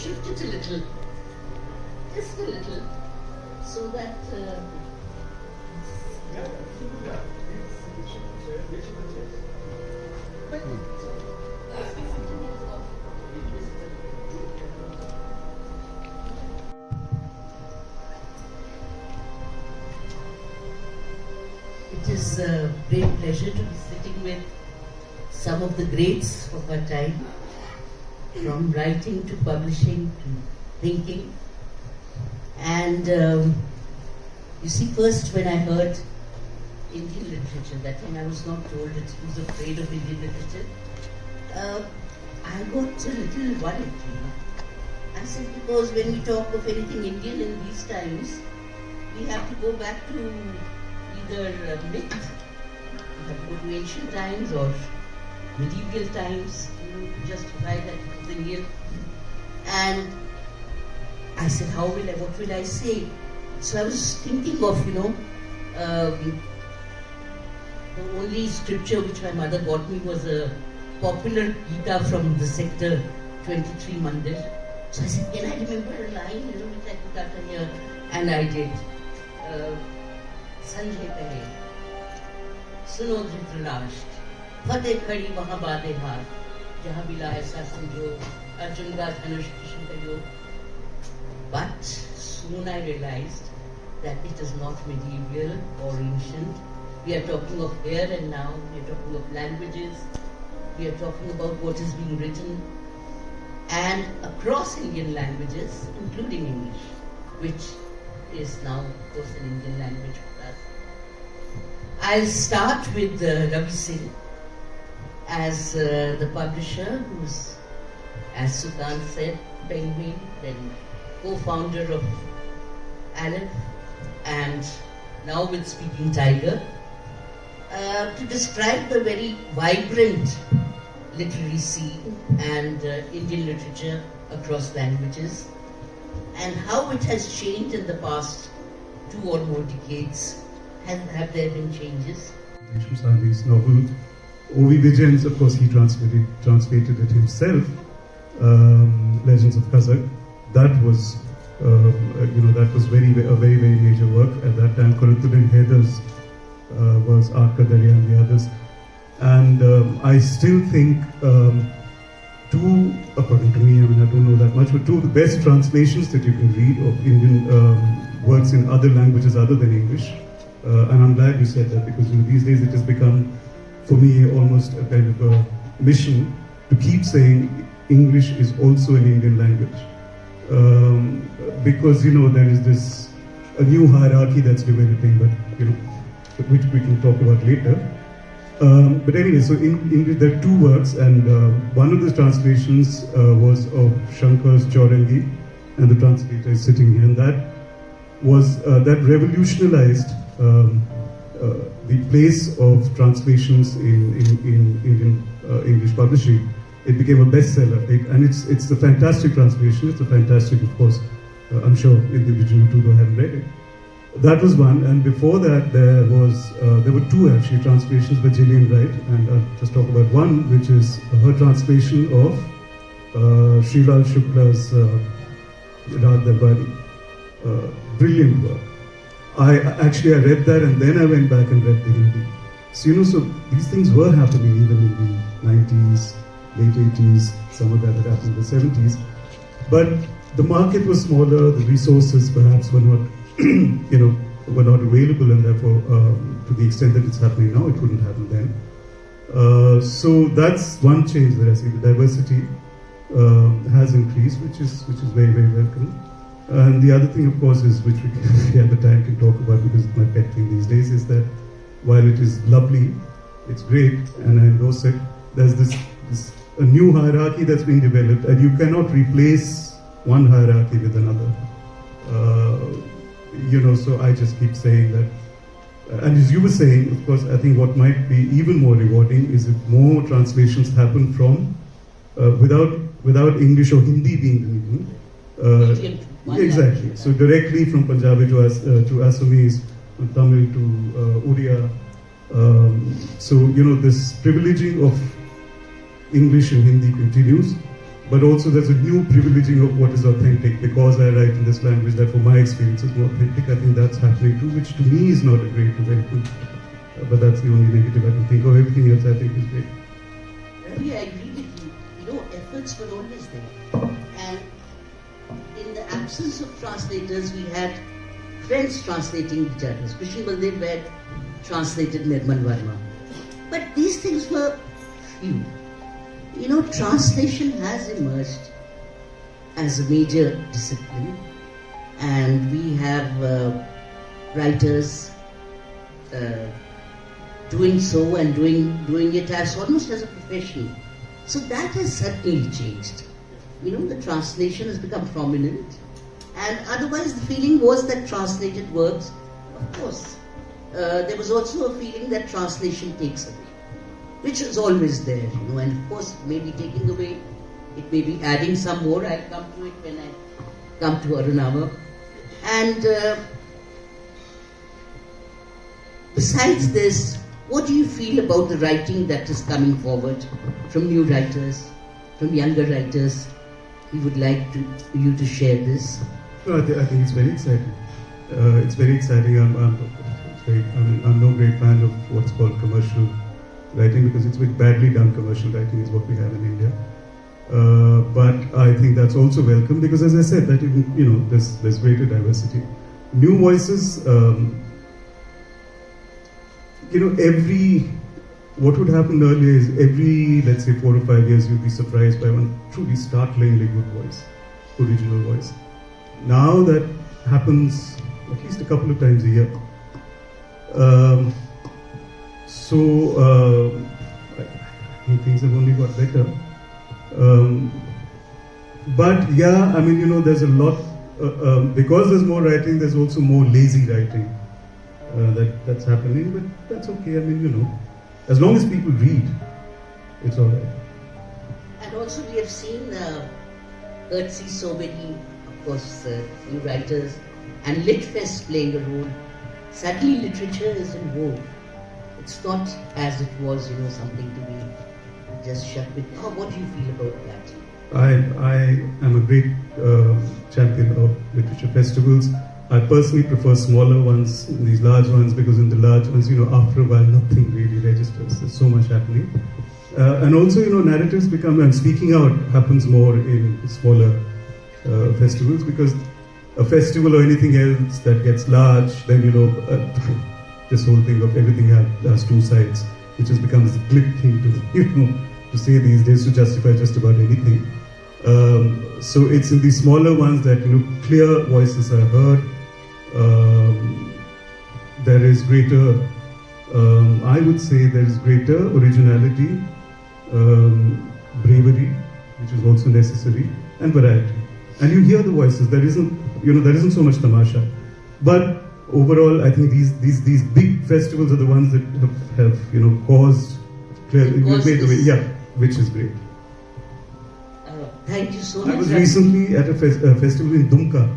Shift it a little, just a little, so that it is a great pleasure to be sitting with some of the greats of our time. From writing to publishing to thinking. And you see, first when I heard Indian literature, that time I was not told that he was afraid of Indian literature, I got a little worried, I said, because when we talk of anything Indian in these times, we have to go back to either myth, we have to go to ancient times or medieval times, to justify that it is Indian. And I said, what will I say? So I was thinking of, the only scripture which my mother got me was a popular Gita from the sector 23 Mandir. So I said, can I remember a line, which I could utter here? And I did. Sanjay Kahe, Suno Dhritarashtra, Fateh Khadi Mahabade Haar, Jaha Bila Aisa Sanjog, Arjun Ka Dhanush Krishna Ka Yog. But soon I realized that it is not medieval or ancient. We are talking of here and now, we are talking of languages, we are talking about what is being written and across Indian languages, including English, which is now, of course, an Indian language for us. I'll start with Ravi Singh as the publisher, who's, as Sukant said, Penguin, then co-founder of Aleph, and now with Speaking Tiger, to describe the very vibrant literary scene and Indian literature across languages, and how it has changed in the past 2 or more decades. Have there been changes? His novel, O.V. Vijayan's, of course, he translated it himself. Legends of Kazakh. That was, that was a very major work at that time. Columnist Heather's was Aaka Darya and the others. And I still think two, according to me, I mean, I don't know that much, but two of the best translations that you can read of Indian works in other languages other than English. And I'm glad you said that, because these days it has become, for me, almost a kind of a mission to keep saying English is also an Indian language. Because, there is a new hierarchy that's developing, but, which we can talk about later. But anyway, so in English there are 2 works, and one of the translations was of Shankar's Chaurangi, and the translator is sitting here, and that was, that revolutionized the place of translations in Indian English publishing. It became a bestseller, and it's a fantastic translation. It's a fantastic, of course, I'm sure individual too haven't read it. That was one, and before that there were 2 actually translations by Gillian Wright, and I'll just talk about one, which is her translation of Srilal Shukla's Raat Darbari. Brilliant work. I read that, and then I went back and read the Hindi. So so these things were happening even in the 90s, late 80s, some of that had happened in the 70s. But the market was smaller, the resources perhaps were not, were not available, and therefore, to the extent that it's happening now, it couldn't happen then. So that's one change that I see. The diversity has increased, which is very, very welcome. And the other thing, of course, is, which we at the time can talk about, because it's my pet thing these days, is that while it is lovely, it's great, and I endorse it, there's a new hierarchy that's being developed, and you cannot replace one hierarchy with another. So I just keep saying that. And as you were saying, of course, I think what might be even more rewarding is if more translations happen from, without English or Hindi being the medium. Exactly. So directly from Punjabi to Assamese, from Tamil to Odia. This privileging of English and Hindi continues, but also there's a new privileging of what is authentic, because I write in this language that for my experience is more authentic. I think that's happening too, which to me is not a great development. But that's the only negative I can think of. Everything else I think is great. Ravi, I agree with you. Efforts were always there. And in the absence of translators, we had friends translating each other. Krishna Baldev had translated Nirmal Verma. But these things were few. Translation has emerged as a major discipline, and we have writers doing so and doing it as almost as a profession. So that has certainly changed. The translation has become prominent, and otherwise the feeling was that translated works, of course, there was also a feeling that translation takes away, which is always there, and of course it may be taking away, it may be adding some more. I'll come to it when I come to Arunava. And besides this, what do you feel about the writing that is coming forward from new writers, from younger writers? We would like you to share this. I think it's very exciting. It's very exciting. I'm no great fan of what's called commercial writing, because it's been badly done. Commercial writing is what we have in India. But I think that's also welcome, because, as I said, that even, there's greater diversity, new voices. what would happen earlier is every, let's say, 4 or 5 years, you'd be surprised by one truly startlingly good voice, original voice. Now that happens at least a couple of times a year. I think things have only got better. But yeah, I mean, you know, there's a lot, because there's more writing, there's also more lazy writing that's happening, but that's okay. I mean, you know, as long as people read, it's all right. And also we have seen, courtesy so many, of course, new writers and Litfest playing a role. Sadly, literature is in vogue. It's not as it was, you know, something to be just shut with. Oh, what do you feel about that? I am a great champion of literature festivals. I personally prefer smaller ones, these large ones, because in the large ones, you know, after a while, nothing really registers. There's so much happening. And also, you know, narratives become, and speaking out happens more in smaller festivals, because a festival or anything else that gets large, then, you know, this whole thing of everything has two sides, which has become this glib thing to, you know, to say these days to justify just about anything. So it's in these smaller ones that, you know, clear voices are heard. There is greater, I would say there is greater originality, bravery, which is also necessary, and variety. And you hear the voices. There isn't, you know, there isn't so much tamasha. But overall, I think these big festivals are the ones that have you know, caused clear, made the way, yeah, which is great. Thank you so much. I was recently at a festival in Dumka,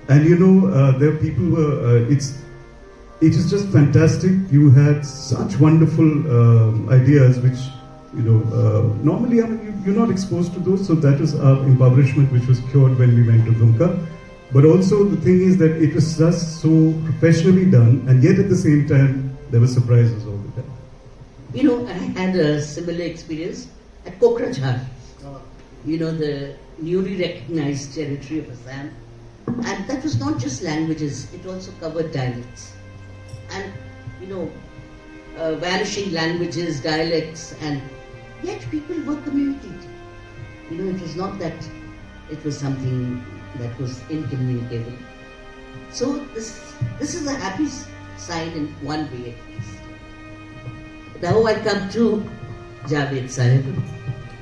and you know, there are people who were, it is just fantastic. You had such wonderful ideas, which, you know, normally, I mean, you're not exposed to those, so that is our impoverishment, which was cured when we went to Dumka. But also the thing is that it was just so professionally done, and yet at the same time, there were surprises all the time. You know, I had a similar experience at Kokrajhar. You know, the newly recognized territory of Assam. And that was not just languages, it also covered dialects. And, you know, vanishing languages, dialects, and yet people were communicating. You know, it was not that it was something that was incommunicable. So this is a happy sign in one way at least. Now I come to Javed Sahib.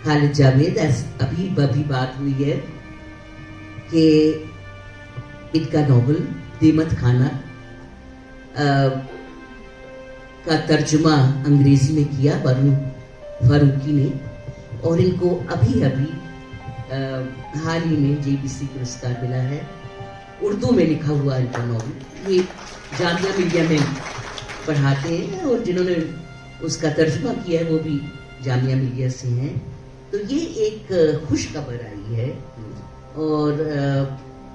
Khalid Javed, अभी बात हुई है कि इनका novel दीमत खाना का तर्जुमा अंग्रेजी में किया वरुण फारूकी ने, और इनको अभी हाल ही में JBC पुरस्कार मिला है। उर्दू में लिखा हुआ इनका नॉवल, ये जामिया मिलिया में पढ़ाते हैं, और जिन्होंने उसका तर्जुमा किया है वो भी जामिया मिलिया से हैं। तो ये एक खुश खबर आई है, और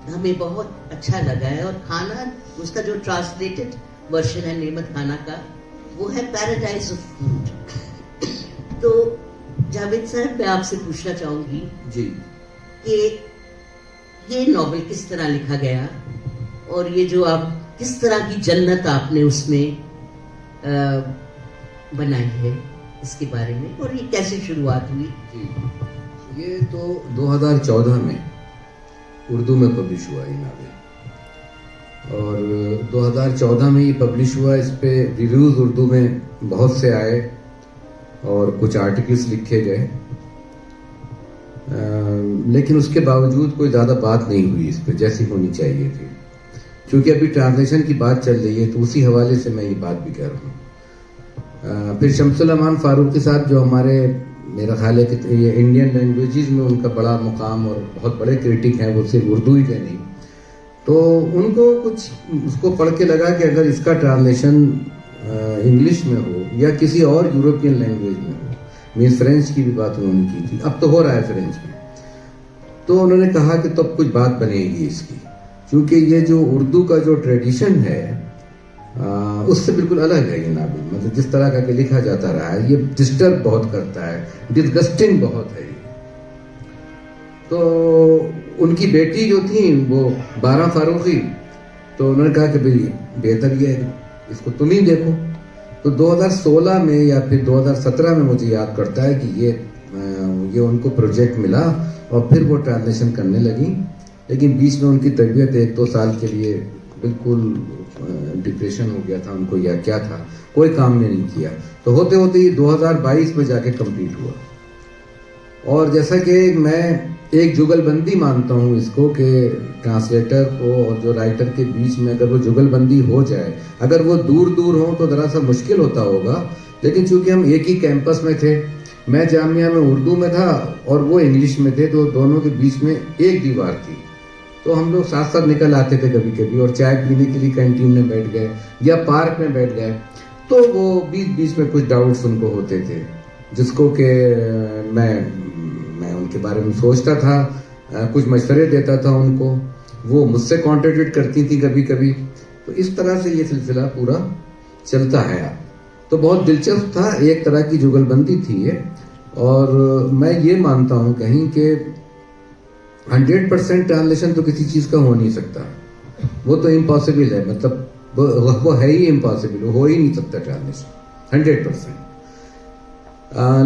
हमें बहुत अच्छा लगा है। और खाना, उसका जो ट्रांसलेटेड वर्जन है नेमत खाना का, वो है पैराडाइज ऑफ फूड। तो जावेद साहब, मैं आपसे पूछना चाहूंगी जी कि ये नॉवेल किस तरह लिखा गया, और ये जो आप किस तरह की जन्नत आपने उसमें बनाई है, इसके बारे में, और ये कैसे शुरुआत हुई? ये तो 2014 में उर्दू में पब्लिश हुआ ये नावल, और 2014 में ये पब्लिश हुआ। इस पे रिव्यूज़ उर्दू में बहुत से आए और कुछ आर्टिकल्स लिखे गए, लेकिन उसके बावजूद कोई ज़्यादा बात नहीं हुई इस पे जैसी होनी चाहिए थी। क्योंकि अभी ट्रांसलेशन की बात चल रही है, तो उसी हवाले से मैं ये बात भी कर रहा हूँ। फिर शमसुल अमान फारूकी साहब, जो हमारे, मेरा ख्याल है कि ये इंडियन लैंग्वेजेस में उनका बड़ा मुकाम और बहुत बड़े क्रिटिक हैं, वो सिर्फ उर्दू ही के नहीं, तो उनको कुछ उसको पढ़ के लगा कि अगर इसका ट्रांसलेशन इंग्लिश में हो या किसी और यूरोपियन लैंग्वेज में हो, मीन्स फ्रेंच की भी बात उन्होंने की थी, अब तो हो रहा है फ्रेंच में, तो उन्होंने कहा कि तब कुछ बात बनेगी इसकी, क्योंकि ये जो उर्दू का जो ट्रेडिशन है उससे बिल्कुल अलग है ये नावल। मतलब जिस तरह का लिखा जाता रहा है, ये डिस्टर्ब बहुत करता है, डिस्गस्टिंग बहुत है। तो उनकी बेटी जो थी वो बारा फारूकी, तो उन्होंने कहा कि भाई बेहतर ये है इसको तुम ही देखो। तो 2016 में या फिर 2017 में मुझे याद करता है कि ये उनको प्रोजेक्ट मिला और फिर वो ट्रांसलेशन करने लगी, लेकिन बीच में उनकी तबीयत 1-2 साल के लिए बिल्कुल डिप्रेशन हो गया था उनको, या क्या था, कोई काम नहीं किया। तो होते होते ही 2022 में जाके कंप्लीट हुआ। और जैसा कि मैं एक जुगलबंदी मानता हूँ इसको, कि ट्रांसलेटर को और जो राइटर के बीच में अगर वो जुगलबंदी हो जाए, अगर वो दूर दूर हो तो ज़रा सा मुश्किल होता होगा, लेकिन चूंकि हम एक ही कैंपस में थे, मैं जामिया में उर्दू में था और वो इंग्लिश में थे, तो दोनों के बीच में एक दीवार थी। तो हम लोग साथ साथ निकल आते थे कभी कभी और चाय पीने के लिए कैंटीन में बैठ गए या पार्क में बैठ गए, तो वो बीच बीच में कुछ डाउट्स उनको होते थे, जिसको कि मैं उनके बारे में सोचता था, कुछ मशवरे देता था उनको, वो मुझसे कॉन्ट्रडिक्ट करती थी कभी कभी। तो इस तरह से ये सिलसिला पूरा चलता है। तो बहुत दिलचस्प था, एक तरह की जुगलबंदी थी ये। और मैं ये मानता हूँ कहीं कि 100% ट्रांसलेशन तो किसी चीज़ का हो नहीं सकता, वो तो इम्पॉसिबल है, मतलब वो है ही इम्पॉसिबल, हो ही नहीं सकता ट्रांसलेशन 100%।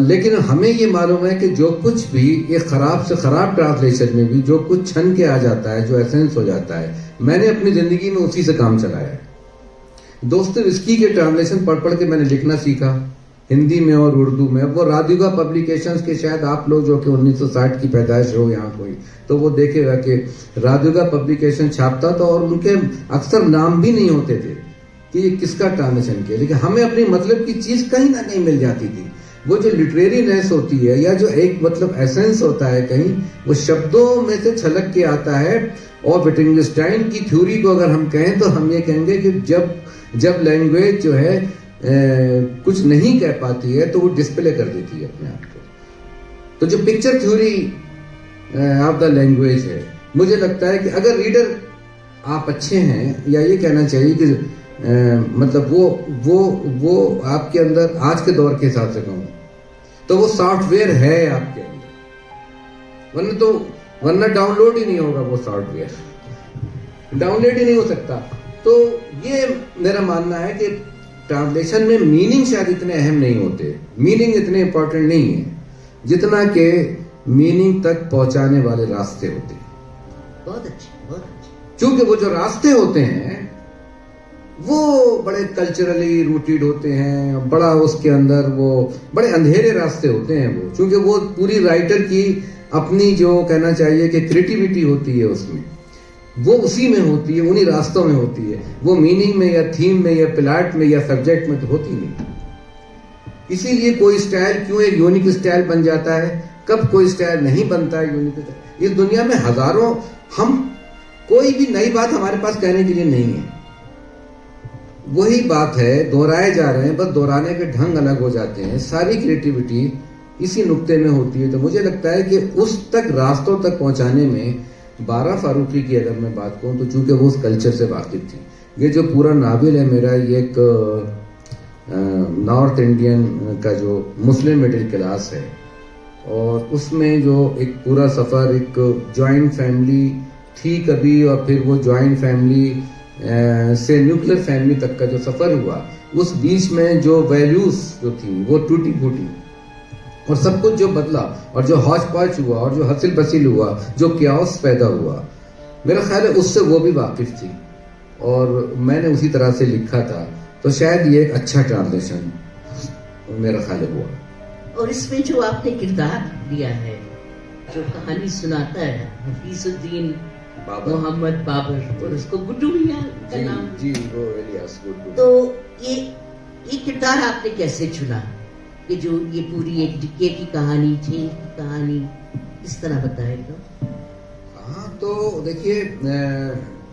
लेकिन हमें ये मालूम है कि जो कुछ भी एक खराब से खराब ट्रांसलेशन में भी जो कुछ छन के आ जाता है, जो एसेंस हो जाता है, मैंने अपनी जिंदगी में उसी से काम चलाया है। दोस्तोयेव्स्की के ट्रांसलेशन पढ़ पढ़ के मैंने लिखना सीखा, हिंदी में और उर्दू में। अब वो राधिका पब्लिकेशंस के, शायद आप लोग जो कि 1960 की पैदाइश हो यहाँ कोई, तो वो देखेगा कि राधिका पब्लिकेशन छापता था और उनके अक्सर नाम भी नहीं होते थे कि ये किसका ट्रांसलेशन किया, लेकिन हमें अपनी मतलब की चीज कहीं ना कहीं मिल जाती थी। वो जो लिटरेरीनेस होती है या जो एक मतलब एसेंस होता है कहीं, वो शब्दों में से छलक के आता है। और विटगेन्स्टाइन की थ्योरी को अगर हम कहें तो हम ये कहेंगे कि जब लैंग्वेज जो है कुछ नहीं कह पाती है तो वो डिस्प्ले कर देती है अपने आप को। तो जो picture theory of the language है, मुझे लगता है कि अगर रीडर आप अच्छे हैं, या ये कहना चाहिए कि मतलब वो आपके अंदर आज के दौर के हिसाब से कहूँ तो वो सॉफ्टवेयर है आपके अंदर, वरना डाउनलोड ही नहीं होगा, वो सॉफ्टवेयर डाउनलोड ही नहीं हो सकता। तो ये मेरा मानना है कि ट्रांसलेशन में मीनिंग शायद इतने अहम नहीं होते, मीनिंग इतने इंपॉर्टेंट नहीं है जितना कि मीनिंग तक पहुंचाने वाले रास्ते होते हैं। बहुत अच्छे। क्योंकि वो जो रास्ते होते हैं वो बड़े कल्चरली रूटेड होते हैं, बड़ा उसके अंदर वो बड़े अंधेरे रास्ते होते हैं वो, क्योंकि वो पूरी राइटर की अपनी जो कहना चाहिए कि क्रिएटिविटी होती है उसमें, वो उसी में होती है, उन्हीं रास्तों में होती है। वो मीनिंग में या थीम में या प्लॉट में या सब्जेक्ट में तो होती नहीं। इसीलिए कोई स्टाइल क्यों एक यूनिक स्टाइल बन जाता है, कब कोई स्टाइल नहीं बनता है यूनिक स्टाइल। इस दुनिया में हजारों, हम कोई भी नई बात हमारे पास कहने के लिए नहीं है, वही बात है, दोहराए जा रहे हैं, बस दोहराने के ढंग अलग हो जाते हैं। सारी क्रिएटिविटी इसी नुक्ते में होती है। तो मुझे लगता है कि उस तक रास्तों तक पहुंचाने में बारा फारूकी की अगर मैं बात कहूँ तो चूंकि वो उस कल्चर से वाकिफ थी। ये जो पूरा नावल है मेरा, ये एक नॉर्थ इंडियन का जो मुस्लिम मिडिल क्लास है, और उसमें जो एक पूरा सफ़र, एक जॉइंट फैमिली थी कभी, और फिर वो जॉइंट फैमिली से न्यूक्लियर फैमिली तक का जो सफ़र हुआ, उस बीच में जो वैल्यूज जो थी वो टूटी फूटी, और सब कुछ जो बदला, और जो हौच पौच हुआ, और जो हसिल बसिल हुआ, जो क्याओस पैदा हुआ, मेरा ख्याल है उससे वो भी वाकिफ थी और मैंने उसी तरह से लिखा था। तो शायद ये एक अच्छा ट्रांसलेशन मेरा ख्याल हुआ। और इसमें जो आपने किरदार दिया है, जो कहानी सुनाता है हफीजुद्दीन मोहम्मद बाबर, और उसको गुड्डू मियां का नाम जी, वो इलियास गुड्डू। तो ये किरदार आपने कैसे चुना कि जो ये पूरी एक डिके की कहानी, चेन की कहानी, इस तरह बताए तो? हाँ, तो देखिए,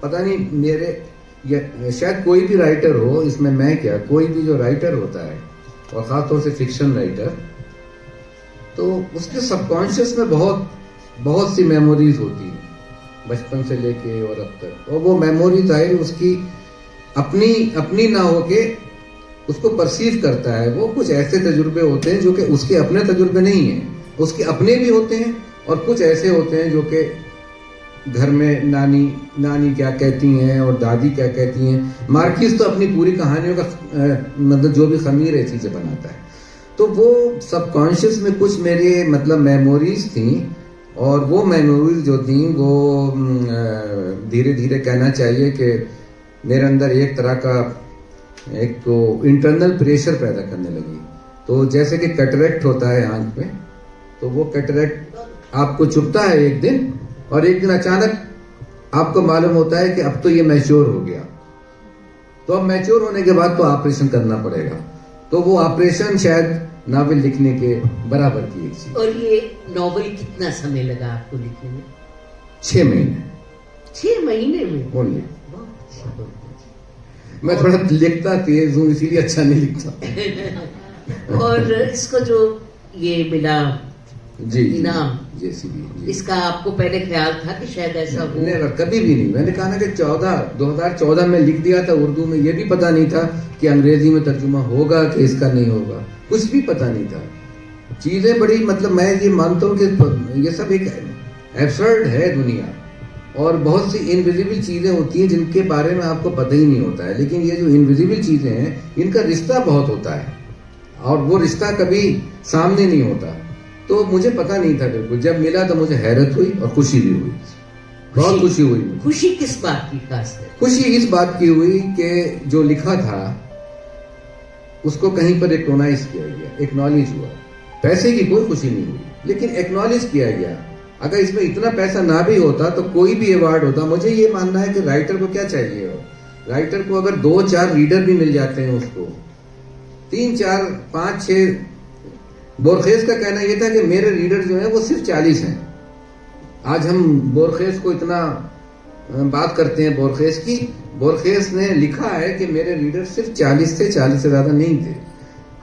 पता नहीं मेरे शायद कोई भी राइटर हो, इसमें मैं क्या, कोई भी जो राइटर होता है और खासतौर से फिक्शन राइटर, तो उसके सबकॉन्शियस में बहुत सी मेमोरीज होती हैं बचपन से लेके और अब तक, और वो मेमोरी जाहिर उसकी अपनी ना होके उसको परसीव करता है। वो कुछ ऐसे तजुर्बे होते हैं जो कि उसके अपने तजुर्बे नहीं हैं, उसके अपने भी होते हैं, और कुछ ऐसे होते हैं जो कि घर में नानी क्या कहती हैं और दादी क्या कहती हैं। मार्किस तो अपनी पूरी कहानियों का मतलब जो भी खमीर है चीज़ें बनाता है। तो वो सबकॉन्शियस में कुछ मेरे मतलब मेमोरीज थी, और वो मेमोरीज जो थी वो धीरे धीरे कहना चाहिए कि मेरे अंदर एक तरह का एक तो इंटरनल प्रेशर पैदा करने लगी। तो जैसे कि कैटरेक्ट होता है आंख में, तो वो कैटरेक्ट आपको चुभता है एक दिन, और एक दिन अचानक आपको मालूम होता है कि अब तो ये मैच्योर हो गया। तो अब मैच्योर होने के बाद तो ऑपरेशन करना पड़ेगा। तो वो ऑपरेशन शायद नावल लिखने के बराबर की एक चीज। और ये नॉवल कितना समय लगा आपको लिखने में? 6 महीने। 6 महीने में ओनली। मैं थोड़ा लिखता तेज हूँ इसीलिए अच्छा नहीं लिखता। और इसको जो ये मिला जी इनाम, जी, इसका आपको पहले ख्याल था कि शायद ऐसा हो? नेवर, कभी भी नहीं। मैंने कहा ना कि 2014 में लिख दिया था उर्दू में। ये भी पता नहीं था कि अंग्रेजी में तर्जुमा होगा कि इसका नहीं होगा, कुछ भी पता नहीं था। चीजें बड़ी मतलब मैं ये मानता हूँ कि ये सब एक एब्सर्ड है दुनिया, और बहुत सी इनविजिबल चीजें होती हैं जिनके बारे में आपको पता ही नहीं होता है। लेकिन ये जो इनविजिबल चीजें हैं इनका रिश्ता बहुत होता है, और वो रिश्ता कभी सामने नहीं होता। तो मुझे पता नहीं था बिल्कुल। जब मिला तो मुझे हैरत हुई और खुशी भी हुई, बहुत खुशी हुई। खुशी किस बात की खास है? खुशी इस बात की हुई कि जो लिखा था उसको कहीं पर रिकॉग्नाइज किया गया, एक्नॉलेज हुआ। पैसे की कोई खुशी नहीं हुई, लेकिन एक्नॉलेज किया गया। अगर इसमें इतना पैसा ना भी होता तो कोई भी अवार्ड होता। मुझे ये मानना है कि राइटर को क्या चाहिए हो, राइटर को अगर 2-4 रीडर भी मिल जाते हैं, उसको 3, 4, 5, 6। बोरखेस का कहना यह था कि मेरे रीडर जो हैं वो सिर्फ 40 हैं। आज हम बोरखेस को इतना बात करते हैं बोरखेस की। बोरखेस ने लिखा है कि मेरे रीडर सिर्फ 40 थे, 40 से ज्यादा नहीं थे।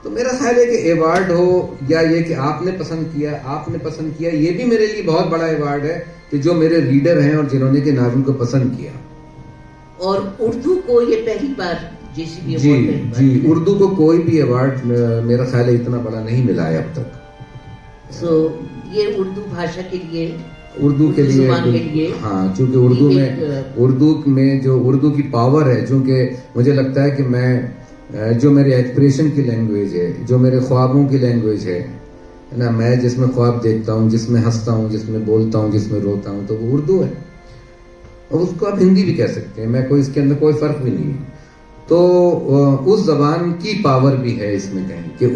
तो मेरा ख्याल है कि अवार्ड हो या ये कि आपने पसंद किया, ये भी मेरे लिए बहुत बड़ा अवार्ड है कि जो मेरे रीडर हैं और जिन्होंने के नावल को पसंद किया। और उर्दू को ये पहली बार जी, उर्दू को कोई भी अवार्ड मेरा ख्याल है इतना बड़ा नहीं मिला है अब तक। सो ये उर्दू भाषा के लिए, उर्दू के लिए हाँ, क्योंकि उर्दू में जो उर्दू की पावर है, क्योंकि मुझे लगता है कि मैं जो मेरे एक्सप्रेशन की लैंग्वेज है, जो मेरे ख्वाबों की लैंग्वेज है ना, मैं जिसमें ख्वाब देखता हूँ, जिसमें हंसता हूँ, जिसमें बोलता हूँ, जिसमें रोता हूँ, तो वो उर्दू है। और उसको आप हिंदी भी कह सकते हैं, मैं कोई इसके अंदर कोई फर्क भी नहीं है। तो उस जबान की पावर भी है इसमें कहीं कि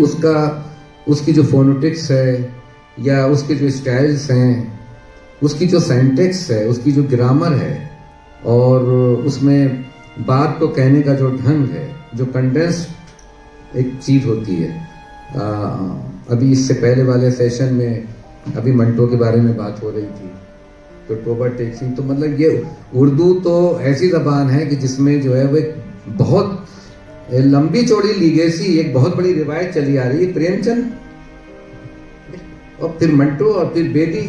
उसकी जो फोनेटिक्स है या उसके जो स्टाइल्स हैं, उसकी जो सिंटैक्स है, उसकी जो ग्रामर है, और उसमें बात को कहने का जो ढंग है, जो कंडेंस्ड एक चीज होती है। अभी इससे पहले वाले सेशन में अभी मंटो के बारे में बात हो रही थी, तो टोबा टेक्सिंग, तो मतलब ये उर्दू तो ऐसी जबान है कि जिसमें जो है वो बहुत लंबी चौड़ी लीगेसी, एक बहुत बड़ी रिवायत चली आ रही है। प्रेमचंद और फिर मंटो और फिर बेदी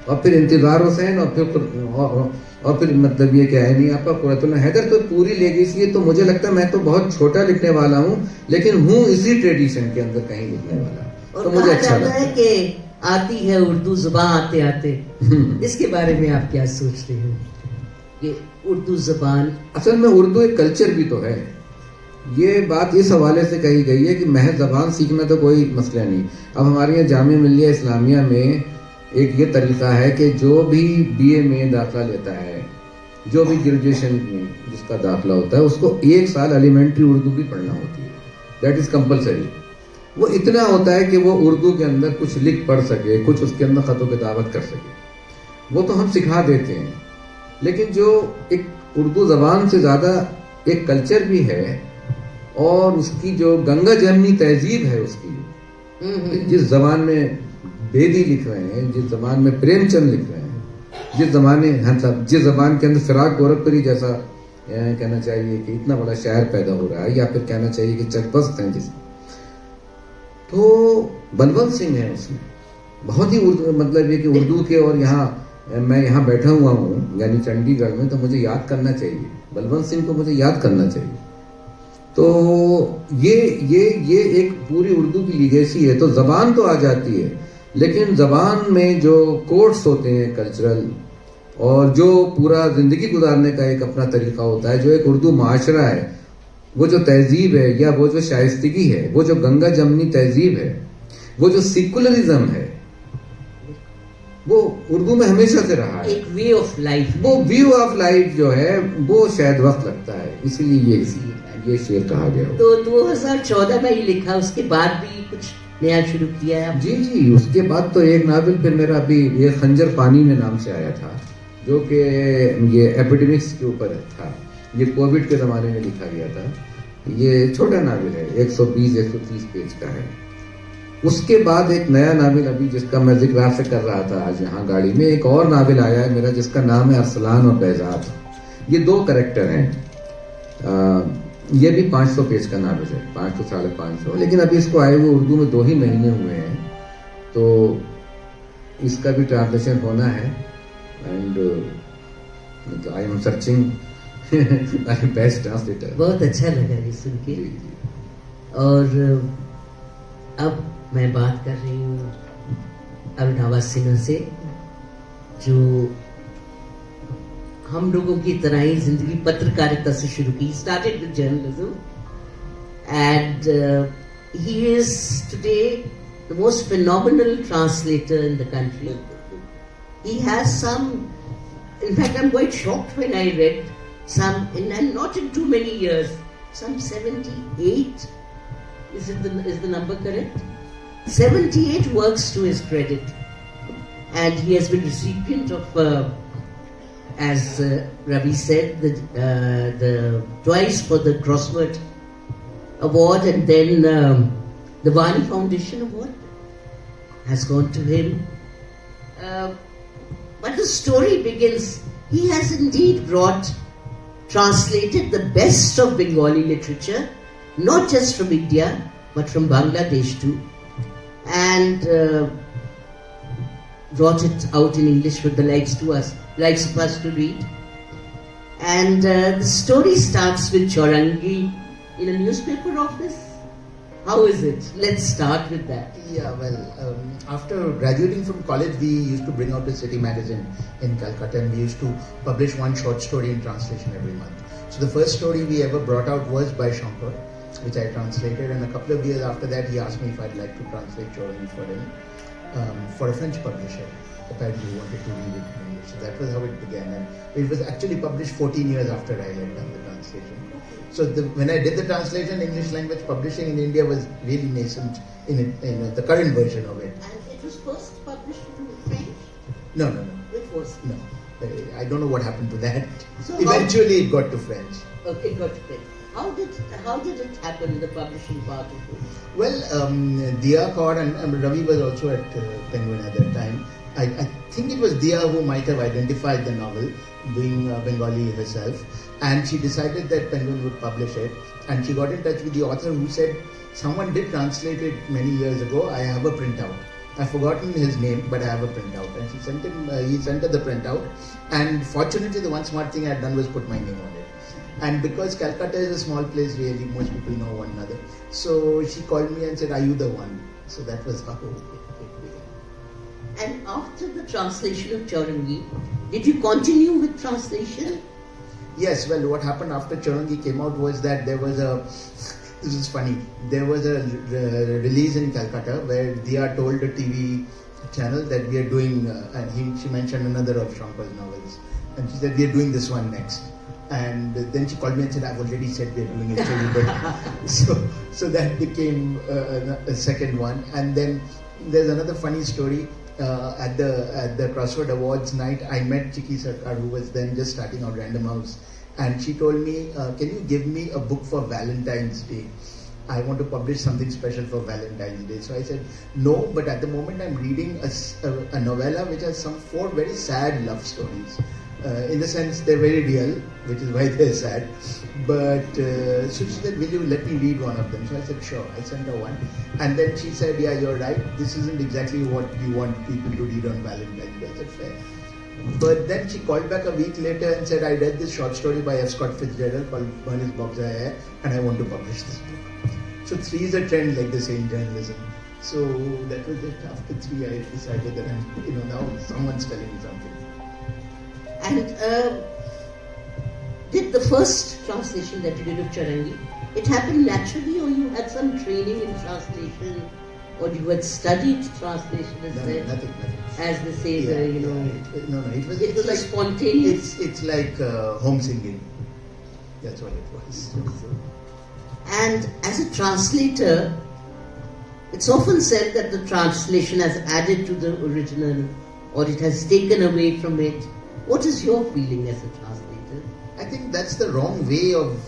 और फिर इंतजार हुसैन और फिर मतलब ये क्या है नहीं आपका कुरतुल हैदर, तो पूरी लेगेसी है। तो मुझे लगता है मैं तो बहुत छोटा लिखने वाला हूँ, लेकिन हूँ इसी ट्रेडिशन के अंदर कहीं लिखने वाला। तो मुझे अच्छा लगता है कि आती है उर्दू जुबान आते आते। इसके बारे में आप क्या सोचते हो? ये उर्दू जबान, असल में उर्दू एक कल्चर भी तो है। ये बात इस हवाले से कही गई है कि महज जबान सीखना तो कोई मसला नहीं। अब हमारे यहाँ जामिया मिल्लिया इस्लामिया में एक ये तरीका है कि जो भी BA में दाखिला लेता है, जो भी ग्रेजुएशन में जिसका दाखिला होता है, उसको 1 साल एलिमेंट्री उर्दू भी पढ़ना होती है। That is compulsory. वो इतना होता है कि वो उर्दू के अंदर कुछ लिख पढ़ सके, कुछ उसके अंदर खतों किताबत कर सके, वो तो हम सिखा देते हैं। लेकिन जो एक उर्दू जबान से ज़्यादा एक कल्चर भी है, और उसकी जो गंगा जमनी तहजीब है उसकी, जिस जबान में बेदी लिख रहे हैं, जिस जबान में प्रेमचंद लिख रहे हैं, जिस जबान के अंदर फिराक गोरखपुरी जैसा कहना चाहिए कि इतना बड़ा शायर पैदा हो रहा है, या फिर कहना चाहिए कि चटपस्त हैं जिसमें, तो बलवंत सिंह है उसमें बहुत ही मतलब ये कि उर्दू के। और मैं यहाँ बैठा हुआ हूँ यानी चंडीगढ़ में, तो मुझे याद करना चाहिए बलवंत सिंह को, मुझे याद करना चाहिए। तो ये एक पूरी उर्दू की लीगेसी है। तो जबान तो आ जाती है, लेकिन जबान में जो कोड्स होते हैं कल्चरल, और जो पूरा जिंदगी गुजारने का एक अपना तरीका होता है, जो एक उर्दू माशरा है, वो जो तहजीब है या वो जो शाइस्तगी है, वो जो गंगा जमनी तहजीब है, वो जो सेकुलरिज्म है, वो उर्दू में हमेशा से रहा है। एक वे ऑफ लाइफ, वो व्यू ऑफ लाइफ जो है वो शायद वक्त लगता है, इसीलिए ये शेर कहा गया। तो 2014 में ही लिखा, उसके बाद भी कुछ नया शुरू किया है? जी जी, उसके बाद तो एक नावल फिर मेरा अभी ये खंजर पानी में नाम से आया था, जो कि ये एपिडेमिक्स के ऊपर था। ये कोविड के ज़माने में लिखा गया था। ये छोटा नावल है, 120-130 पेज का है। उसके बाद एक नया नावल अभी जिसका मैं जिक्र आपसे कर रहा था आज यहाँ गाड़ी में, एक और नावल आया है मेरा जिसका नाम है अरसलान और बेजाद। ये 2 कैरेक्टर हैं। ये भी 500 पेज का नावल है, 500 साढ़े 500, लेकिन अभी इसको आए हुए उर्दू में 2 ही महीने हुए हैं, तो इसका भी ट्रांसलेशन होना है। And I am searching best translator. बहुत अच्छा लगा ये सुन के। और अब मैं बात कर रही हूँ अरुणावा सिन्हा से, जो हम लोगों की तरह ही जिंदगी पत्रकारिता से शुरू की। Started with journalism and he is today the most phenomenal translator in the country. He has some, in fact I'm quite shocked when I read some, and not in too many years, some 78, is the number correct? 78 works to his credit, and he has been recipient of as Ravi said, the twice for the Crossword Award, and then the Vani Foundation Award has gone to him. But the story begins. He has indeed translated the best of Bengali literature, not just from India, but from Bangladesh too, and brought it out in English for the likes of us to read. And the story starts with Chaurangi in a newspaper office. How is it? Let's start with that. Yeah, well, after graduating from college, we used to bring out a city magazine in Calcutta, and we used to publish one short story in translation every month. So the first story we ever brought out was by Shankar, which I translated, and a couple of years after that, he asked me if I'd like to translate Chaurangi for him, for a French publisher. Apparently he wanted to read it in English. So that was how it began, and it was actually published 14 years after I had done the translation. So when I did the translation, English language publishing in India was really nascent in the current version of it. And it was first published in French? No. It was? No. I don't know what happened to that. So eventually it got to French. Okay, it got to French. How did it happen, the publishing part of it? Well, Dia Kaur and Ravi was also at Penguin at that time. I think it was Dia who might have identified the novel, being Bengali herself, and she decided that Penguin would publish it, and she got in touch with the author who said, someone did translate it many years ago, I have a printout. I've forgotten his name, but I have a printout. And she sent him, he sent her the printout, and fortunately the one smart thing I had done was put my name on it. And because Calcutta is a small place really, most people know one another. So she called me and said, are you the one? So that was how it began. And after the translation of Chaurangi, did you continue with translation? Yes, well, what happened after Chaurangi came out was that there was this is funny, there was a release in Calcutta where Dia told a TV channel that we are doing, and she mentioned another of Shankar's novels, and she said, we are doing this one next. And then she called me and said, I've already said we're doing it, so that became a second one. And then there's another funny story. At the Crossword Awards night, I met Chiki Sarkar, who was then just starting out Random House, and she told me, can you give me a book for Valentine's Day? I want to publish something special for Valentine's Day. So I said, no, but at the moment I'm reading a novella which has some 4 very sad love stories. In the sense they're very real, which is why they're sad. But so she said, will you let me read one of them? So I said, sure. I sent her one. And then she said, yeah, you're right. This isn't exactly what you want people to read on Valentine's Day. I said, fair. But then she called back a week later and said, I read this short story by F. Scott Fitzgerald called Burnish Box Hai, and I want to publish this book. So 3 is a trend, like they say in journalism. So that was it. After 3, I decided that now someone's telling me something. And did the first translation that you did of Charangi, it happened naturally, or you had some training in translation, or you had studied translation as nothing. As they say, No, it was like spontaneous. It's like home singing. That's what it was. And as a translator, it's often said that the translation has added to the original, or it has taken away from it. What is your feeling as a translator? I think that's the wrong way of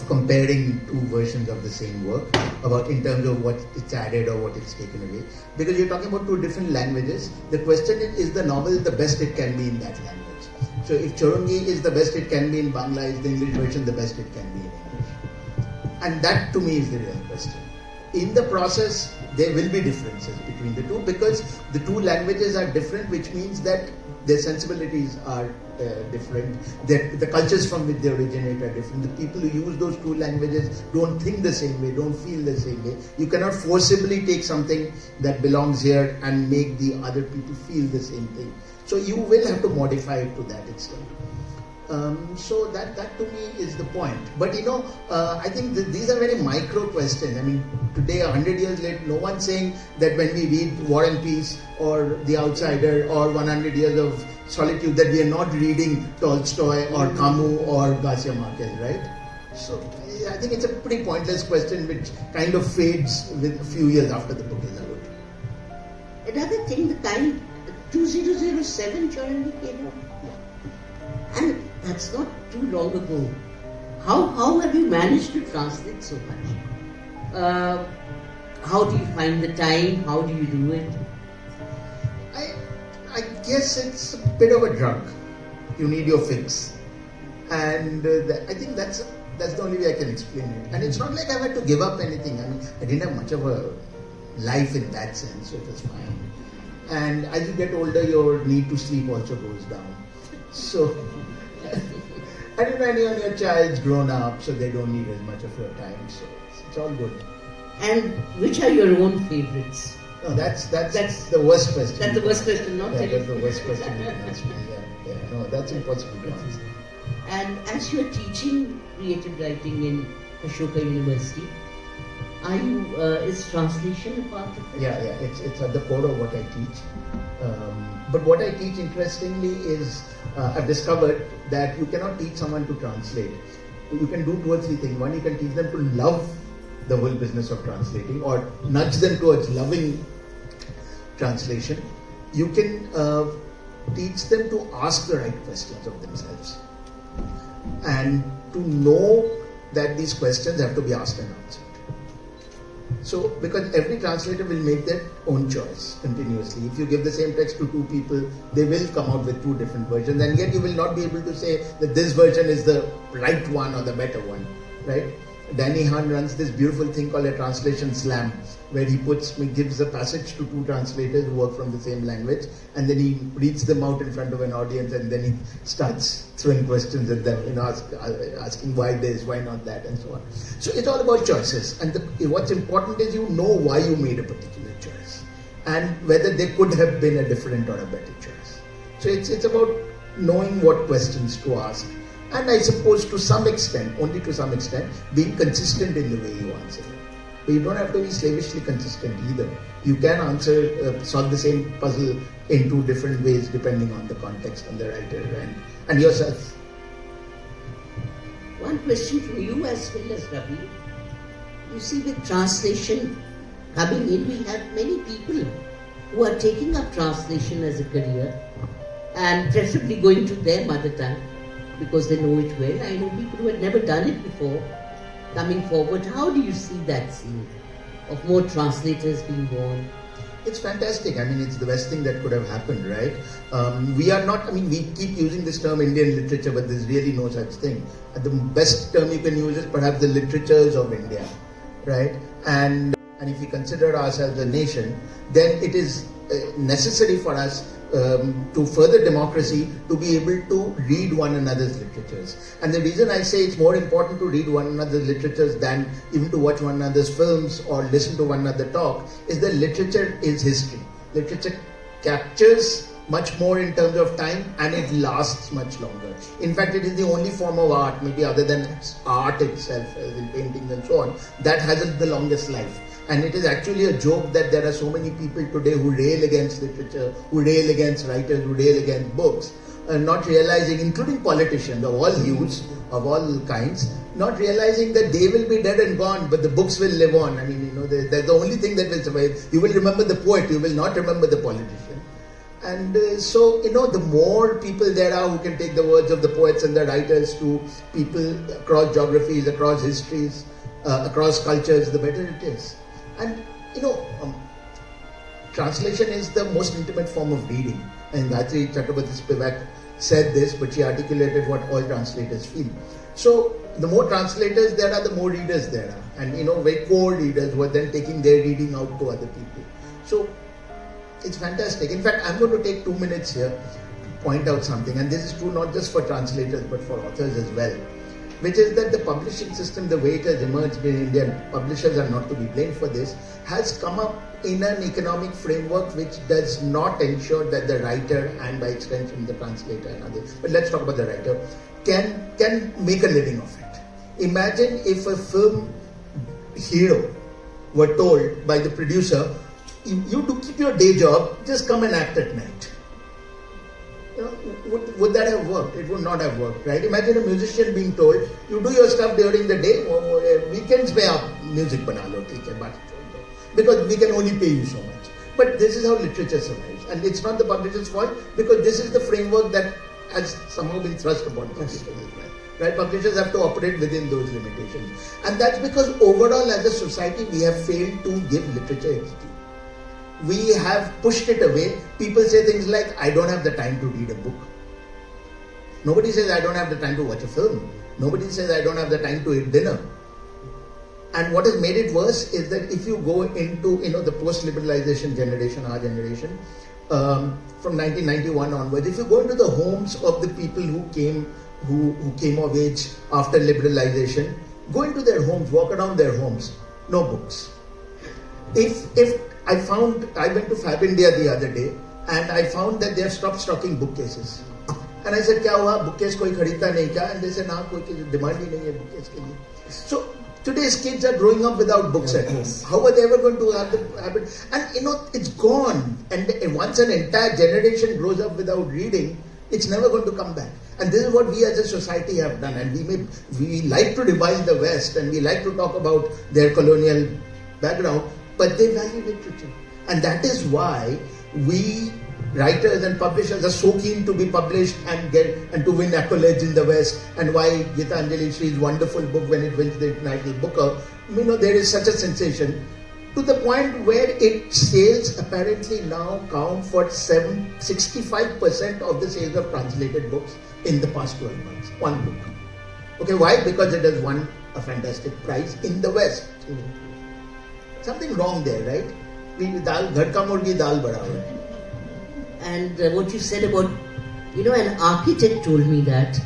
comparing two versions of the same work, about in terms of what it's added or what it's taken away. Because you're talking about two different languages. The question is the novel the best it can be in that language? So if Charangi is the best it can be in Bangla, is the English version the best it can be in English? And that to me is the real question. In the process, there will be differences between the two, because the two languages are different, which means that their sensibilities are different, the cultures from which they originate are different, the people who use those two languages don't think the same way, don't feel the same way. You cannot forcibly take something that belongs here and make the other people feel the same thing. So you will have to modify it to that extent. So that to me is the point. But I think these are very micro questions. I mean, today, 100 years later, no one's saying that when we read War and Peace or The Outsider or 100 Years of Solitude, that we are not reading Tolstoy or Camus or Garcia Marquez, right? So I think it's a pretty pointless question which kind of fades with a few years after the book is out. Another thing, the kind 2007 Charangi came out. And that's not too long ago. How have you managed to translate so much? How do you find the time? How do you do it? I guess it's a bit of a drug. You need your fix. And I think that's the only way I can explain it. And it's not like I've had to give up anything. I mean, I didn't have much of a life in that sense, so it was fine. And as you get older, your need to sleep also goes down. So, and your child's grown up, so they don't need as much of your time. So it's all good. And which are your own favorites? No, that's the worst question. That's the worst question, not that's the worst question you can ask me. Yeah. No, that's impossible to answer. And as you are teaching creative writing in Ashoka University, is translation a part of it? Yeah, it's at the core of what I teach. But what I teach, interestingly, is I've discovered that you cannot teach someone to translate. You can do 2 or 3 things. One, you can teach them to love the whole business of translating, or nudge them towards loving translation. You can teach them to ask the right questions of themselves, and to know that these questions have to be asked and answered. So, because every translator will make their own choice continuously. If you give the same text to 2 people, they will come out with 2 different versions, and yet you will not be able to say that this version is the right one or the better one, right? Danny Hahn runs this beautiful thing called a translation slam, where he gives a passage to 2 translators who work from the same language, and then he reads them out in front of an audience, and then he starts throwing questions at them, asking why this, why not that, and so on. So it's all about choices, and what's important is you know why you made a particular choice, and whether there could have been a different or a better choice. So it's about knowing what questions to ask. And I suppose to some extent, only to some extent, being consistent in the way you answer it. But you don't have to be slavishly consistent either. You can solve the same puzzle in 2 different ways depending on the context and the writer and yourself. One question for you as well as Ravi. You see, with translation coming in, we have many people who are taking up translation as a career and preferably going to their mother tongue, because they know it well. I know people who had never done it before coming forward. How do you see that scene of more translators being born? It's fantastic. I mean, it's the best thing that could have happened, right? We keep using this term Indian literature, but there's really no such thing. The best term you can use is perhaps the literatures of India, right? And if we consider ourselves a nation, then it is necessary for us to further democracy to be able to read one another's literatures. And the reason I say it's more important to read one another's literatures than even to watch one another's films or listen to one another talk is that literature is history. Literature captures much more in terms of time, and it lasts much longer. In fact, it is the only form of art, maybe other than art itself, as in paintings and so on, that has the longest life. And it is actually a joke that there are so many people today who rail against literature, who rail against writers, who rail against books, not realizing, including politicians of all hues, of all kinds, not realizing that they will be dead and gone, but the books will live on. I mean, they're the only thing that will survive. You will remember the poet, you will not remember the politician. And so, the more people there are who can take the words of the poets and the writers to people across geographies, across histories, across cultures, the better it is. And, translation is the most intimate form of reading. And Gayatri Chakrabarti Spivak said this, but she articulated what all translators feel. So, the more translators there are, the more readers there are. And, very core readers who are then taking their reading out to other people. So, it's fantastic. In fact, I'm going to take 2 minutes here to point out something. And this is true not just for translators, but for authors as well. Which is that the publishing system, the way it has emerged in India, and publishers are not to be blamed for this, has come up in an economic framework which does not ensure that the writer, and by extension the translator and others, but let's talk about the writer, can make a living of it. Imagine if a film hero were told by the producer, you to keep your day job, just come and act at night. Would that have worked? It would not have worked, right? Imagine a musician being told, you do your stuff during the day, weekends mein aap music bana lo, because we can only pay you so much. But this is how literature survives, and it's not the publisher's fault, because this is the framework that has somehow been thrust upon publishers as well. Right? Publishers have to operate within those limitations, and that's because overall as a society we have failed to give literature its due. We have pushed it away. People say things like, I don't have the time to read a book. Nobody says I don't have the time to watch a film. Nobody says I don't have the time to eat dinner. And what has made it worse is that if you go into the post-liberalization generation, our generation, from 1991 onwards, if you go into the homes of the people who came of age after liberalization, go into their homes, walk around their homes, no books. If I went to Fab India the other day, and I found that they have stopped stocking bookcases. And I said, kya hua, bookcase koi kharidta nahi kya? And they said, nah, koi demand hi nahi hai bookcase ke liye. So, today's kids are growing up without books at home. How are they ever going to have the habit? And it's gone. And once an entire generation grows up without reading, it's never going to come back. And this is what we as a society have done. And we like to revile the West, and we like to talk about their colonial background, but they value literature. And that is why we writers and publishers are so keen to be published and to win accolades in the West, and why Gitanjali Shri's wonderful book, when it wins the International Booker, there is such a sensation, to the point where its sales apparently now count for 65% of the sales of translated books in the past 12 months. One book. Okay, why? Because it has won a fantastic prize in the West. Something wrong there, right? Ghar ka murgi dal barabar. And what you said about, an architect told me that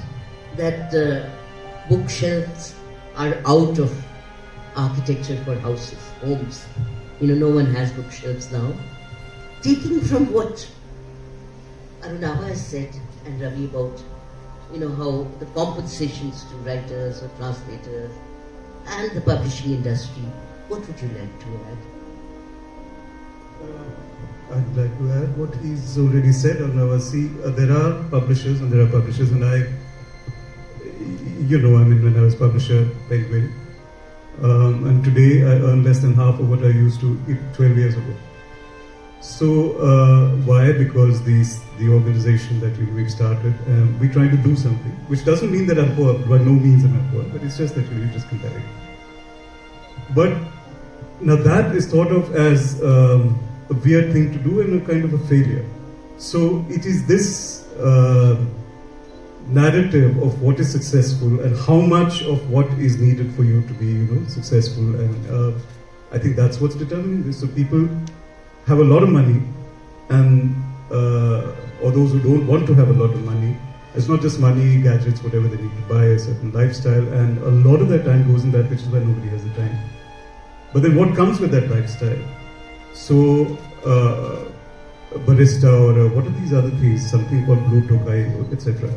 bookshelves are out of architecture for houses, homes. No one has bookshelves now. Taking from what Arunava has said and Ravi about, how the compensations to writers or translators and the publishing industry, what would you like to add? I'd like to add what he's already said, Arunava. There are publishers and there are publishers, and when I was publisher, Penguin, and today I earn less than half of what I used to 12 years ago. So why? Because the organization that we've started, we try to do something, which doesn't mean that I'm poor. By no means am I poor, but it's just that you're just comparing. But now that is thought of as a weird thing to do and a kind of a failure. So it is this narrative of what is successful and how much of what is needed for you to be, successful, and I think that's what's determining this. So people have a lot of money, and or those who don't want to have a lot of money, it's not just money, gadgets, whatever they need to buy, a certain lifestyle, and a lot of their time goes in that, which is why nobody has the time. But then what comes with that lifestyle? So barista or what are these other things? Something called blue tokai, etc.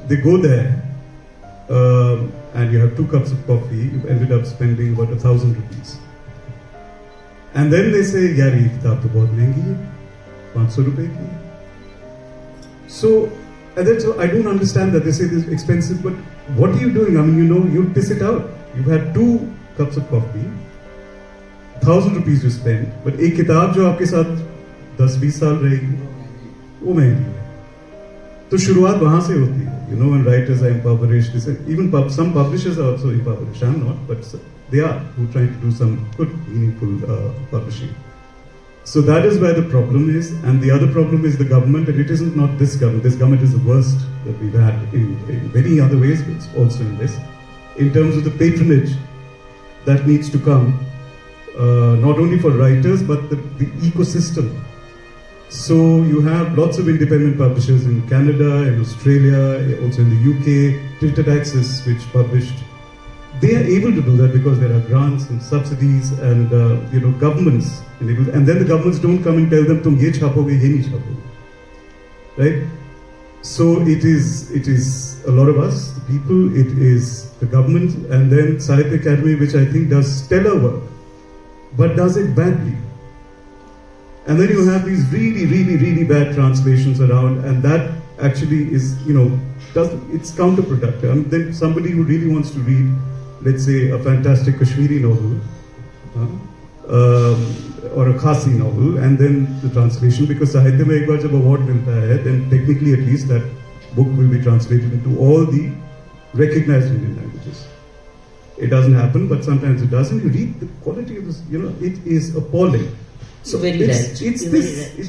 They go there, and you have 2 cups of coffee. You ended up spending about 1,000 rupees. And then they say, "Yaar, ye kitab to bahut mehengi hai, 500 rupees ki." So, and that's, I don't understand that they say this is expensive, but what are you doing? I mean, you piss it out. You've had 2 cups of coffee, 1,000 rupees you spend, but एक किताब जो आपके साथ 10-20 साल रहेगी, वो महंगी है. तो शुरुआत वहाँ से होती है. When writers are impoverished, even some publishers are also impoverished. I'm not, but they are, who are trying to do some good, meaningful publishing. So that is where the problem is, and the other problem is the government, and it isn't not this government. This government is the worst that we've had in many other ways, but also in this. In terms of the patronage that needs to come, not only for writers, but the ecosystem. So you have lots of independent publishers in Canada, in Australia, also in the UK, Tilted Access, which published. They are able to do that because there are grants and subsidies and governments enable, and then the governments don't come and tell them tum ye chhapoge, ye nahi chhapoge, right? So it is a lot of us, the people, it is the government, and then Sahitya Academy, which I think does stellar work, but does it badly. And then you have these really, really, really bad translations around, and that actually is, it's counterproductive. I mean, then somebody who really wants to read, let's say, a fantastic Kashmiri novel, or a Khasi novel, and then the translation, because Sahitya mein ek baar jab award milta hai, then technically at least that book will be translated into all the recognized Indian languages. It doesn't happen, but sometimes it does, and you read the quality of this, it is appalling. So it's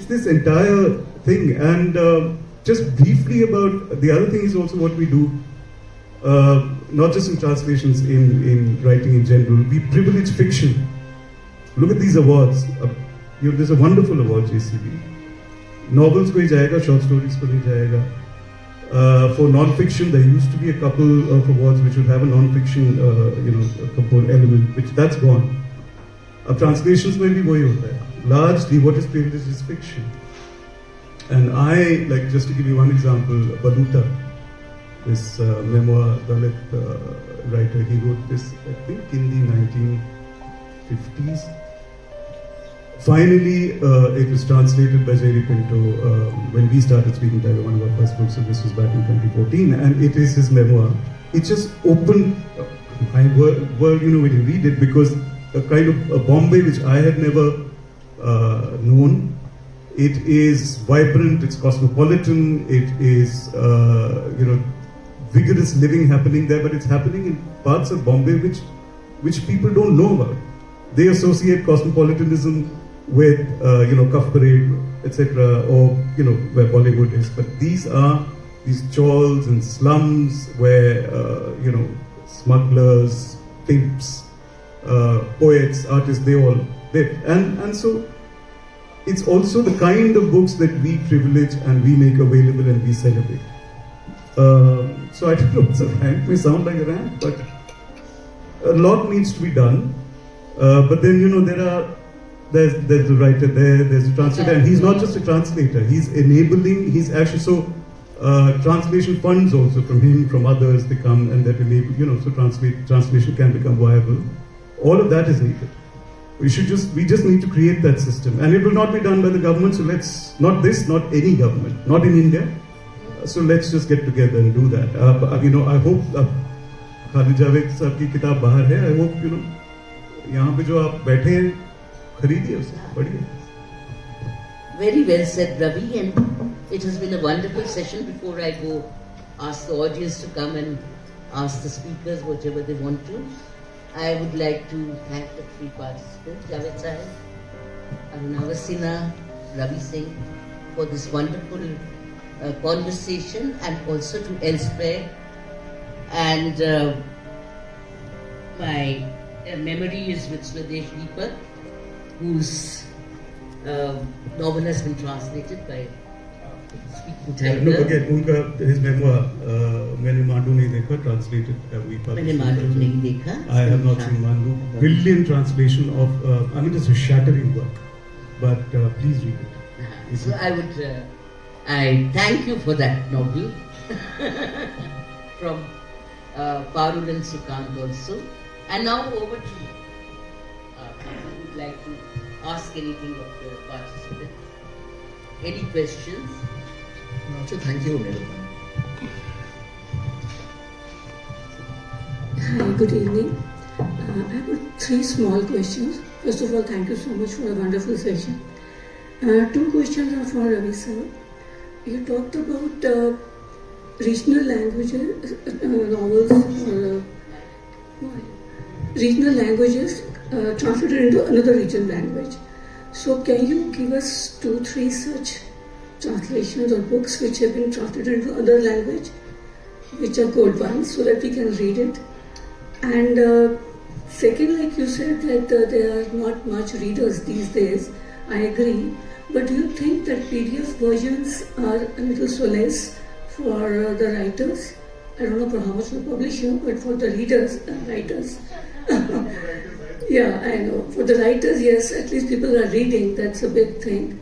this entire thing, and just briefly about the other thing is also what we do, not just in translations, in writing in general. We privilege fiction. Look at these awards. There's a wonderful award, JCB. Novels ko hi jayega, short stories ko nahi jayega. For non-fiction, there used to be a couple of awards which would have a non-fiction, component element, which that's gone. Translations mein bhi wahi hota hai. Largely, what is privileged is fiction. And I, just to give you one example, Baluta, this memoir, Dalit writer, he wrote this, I think, in the 1950s. Finally, it was translated by Jerry Pinto when we started speaking Tiger, one of our first books, so this was back in 2014, and it is his memoir. It just opened my world, when you read it, because a kind of a Bombay which I had never known. It is vibrant, it's cosmopolitan, it is, vigorous living happening there, but it's happening in parts of Bombay which people don't know about. They associate cosmopolitanism with, Cuff Parade, etc., or, where Bollywood is. But these are these chawls and slums where, smugglers, pimps, poets, artists, they all live. And so it's also the kind of books that we privilege and we make available and we celebrate. So I don't know, it's a rant, it may sound like a rant, but a lot needs to be done. But then, there's the writer there's the translator, and he's not just a translator, he's enabling, he's actually, translation funds also from him, from others, they come and that enable, so translation can become viable. All of that is needed. We just need to create that system, and it will not be done by the government. So not any government, not in India. So let's just get together and do that. I hope Khalid Javed sahab ki kitab bahar hai. I hope यहाँ पे जो आप बैठे हैं खरीदिए उसे पढ़िए. Very well said, Ravi, and it has been a wonderful session. Before I go, ask the audience to come and ask the speakers whatever they want to. I would like to thank the three participants, Javed Sahib, Arunava Sinha, Ravi Singh, for this wonderful conversation, and also to Elsewhere. And my memory is with Swadesh Deepak, whose novel has been translated by Speaking Tiger. No, again, his memoir, मैंने मांडू नहीं देखा, translated we published. मैंने मांडू नहीं देखा. I have not seen Mandu. Brilliant translation of, it's a shattering work, but please read it. So I thank you for that novel from Parul and Sukant also. And now over to you. If you would like to ask anything of the participants. Any questions? No, so thank you, Nirupama. Hi, good evening. I have 3 small questions. First of all, thank you so much for a wonderful session. 2 questions are for Ravi sir. You talked about regional languages, novels, regional languages translated into another regional language. So can you give us 2-3 such translations or books which have been translated into other language, which are good ones, so that we can read it? And second, like you said that there are not much readers these days, I agree. But do you think that PDF versions are a little solace for the writers? I don't know for how much the publisher, but for the readers, writers. Yeah, I know. For the writers, yes, at least people are reading. That's a big thing.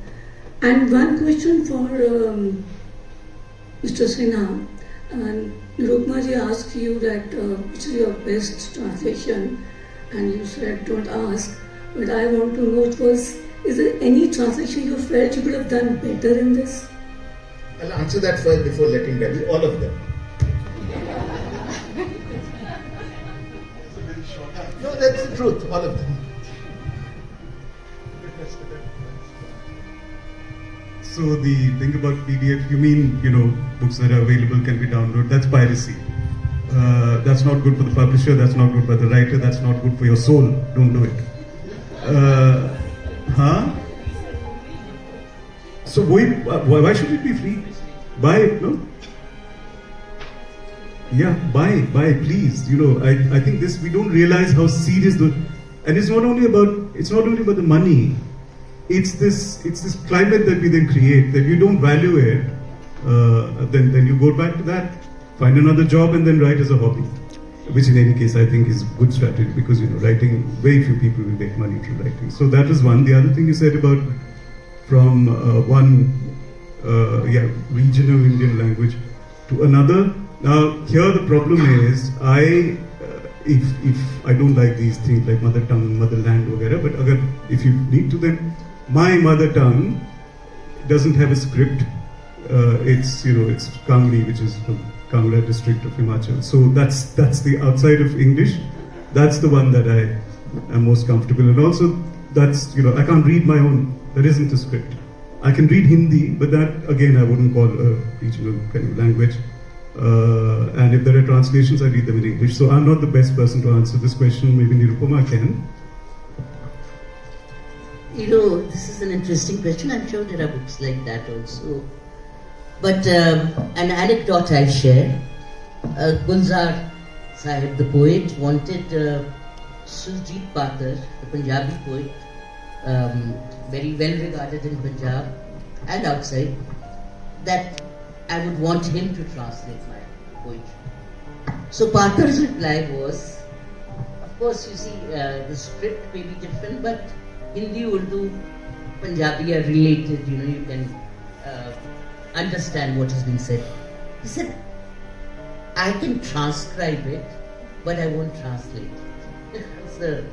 And one question for Mr. Sinha. Nirupama ji asked you that which is your best translation, and you said don't ask. But I want to know, is there any translation you felt you could have done better in this? I'll answer that first before letting Ravi. All of them. No, that's the truth. All of them. So the thing about PDF, you mean, books that are available can be downloaded. That's piracy. That's not good for the publisher. That's not good for the writer. That's not good for your soul. Don't do it. So why should it be free? Buy it, no? Yeah, buy, please. I think we don't realize how serious and it's not only about the money. It's this climate that we then create, that you don't value it, then you go back to that, find another job and then write as a hobby. Which in any case I think is a good strategy, because writing, very few people will make money through writing. So that is one. The other thing you said about from one regional Indian language to another. Now here the problem is, if I don't like these things like mother tongue, motherland, whatever, but if you need to, then my mother tongue doesn't have a script. It's Kangli, which is the Kangla district of Himachal. So that's the outside of English. That's the one that I am most comfortable. And also that's I can't read my own. There isn't a script. I can read Hindi, but that again I wouldn't call a regional kind of language. And if there are translations, I read them in English. So I'm not the best person to answer this question. Maybe Nirupama can. This is an interesting question. I'm sure there are books like that also. But an anecdote I'll share. Gulzar Sahib, the poet, wanted Surjit Patar, the Punjabi poet, very well regarded in Punjab and outside, that I would want him to translate my poetry. So Patar's reply was, of course, you see, the script may be different, but Hindi, Urdu, Punjabi are related, you can understand what is being said. He said, I can transcribe it, but I won't translate it. So,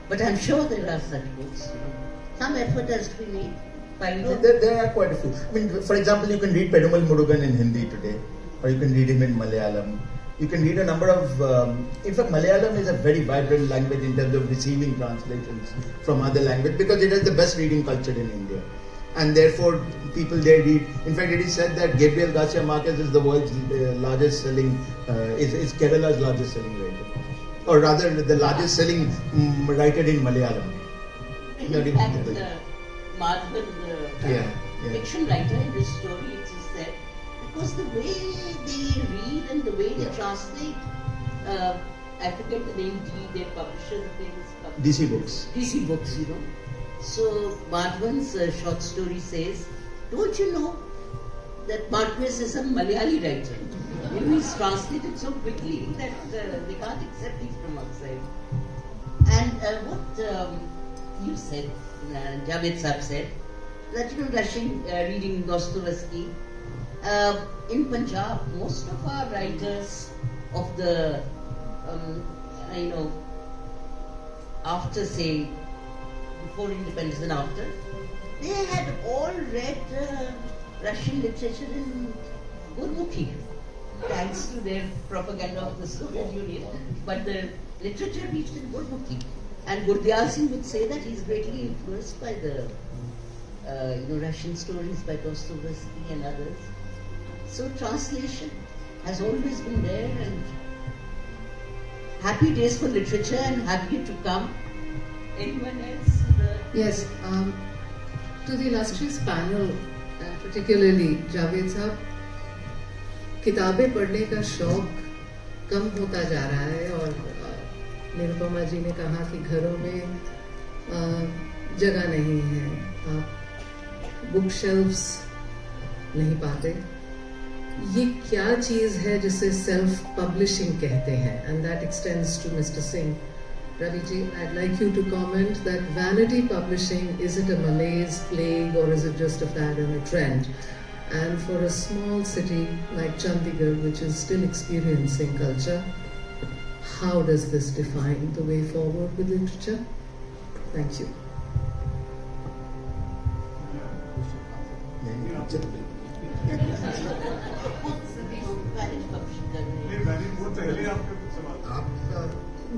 but I'm sure there are such books. Some effort has to be made. There are quite a few. I mean, for example, you can read Perumal Murugan in Hindi today, or you can read him in Malayalam. You can read a number of. In fact, Malayalam is a very vibrant language in terms of receiving translations from other language, because it has the best reading culture in India. And therefore, people there read. In fact, it is said that Gabriel Garcia Marquez is the world's largest selling, is Kerala's largest selling writer. Or rather, the largest selling writer in Malayalam. In fact, Madhavan, the fiction writer in this story, it is said, because the way they read and the way they translate, I forget the name, their publisher, the famous publisher. DC Books. DC Books, So Madhavan's short story says, don't you know that Marquez is a Malayali writer? He's translated so quickly that they can't accept it from outside. And what you said, Javed Saab said, reading Dostoevsky. In Punjab, most of our writers of the, after, say, before independence and after, they had all read Russian literature in Gurmukhi, thanks to their propaganda of the Soviet Union. But the literature reached in Gurmukhi. And Gurdial Singh would say that he's greatly influenced by the Russian stories by Dostoevsky and others. So translation has always been there, and happy days for literature and happy to come. Anyone else? Yes, to the illustrious panel, particularly Javed साहब, किताबें पढ़ने का शौक कम होता जा रहा है और निरुपमा जी ने कहा कि घरों में जगह नहीं है, आप बुक शेल्फ्स नहीं पाते. ये क्या चीज़ है जिसे सेल्फ पब्लिशिंग कहते हैं? And that extends to mister Singh. Ravi ji, I'd like you to comment that vanity publishing, is it a malaise, plague, or is it just a fad and a trend? And for a small city like Chandigarh, which is still experiencing culture, how does this define the way forward with literature? Thank you.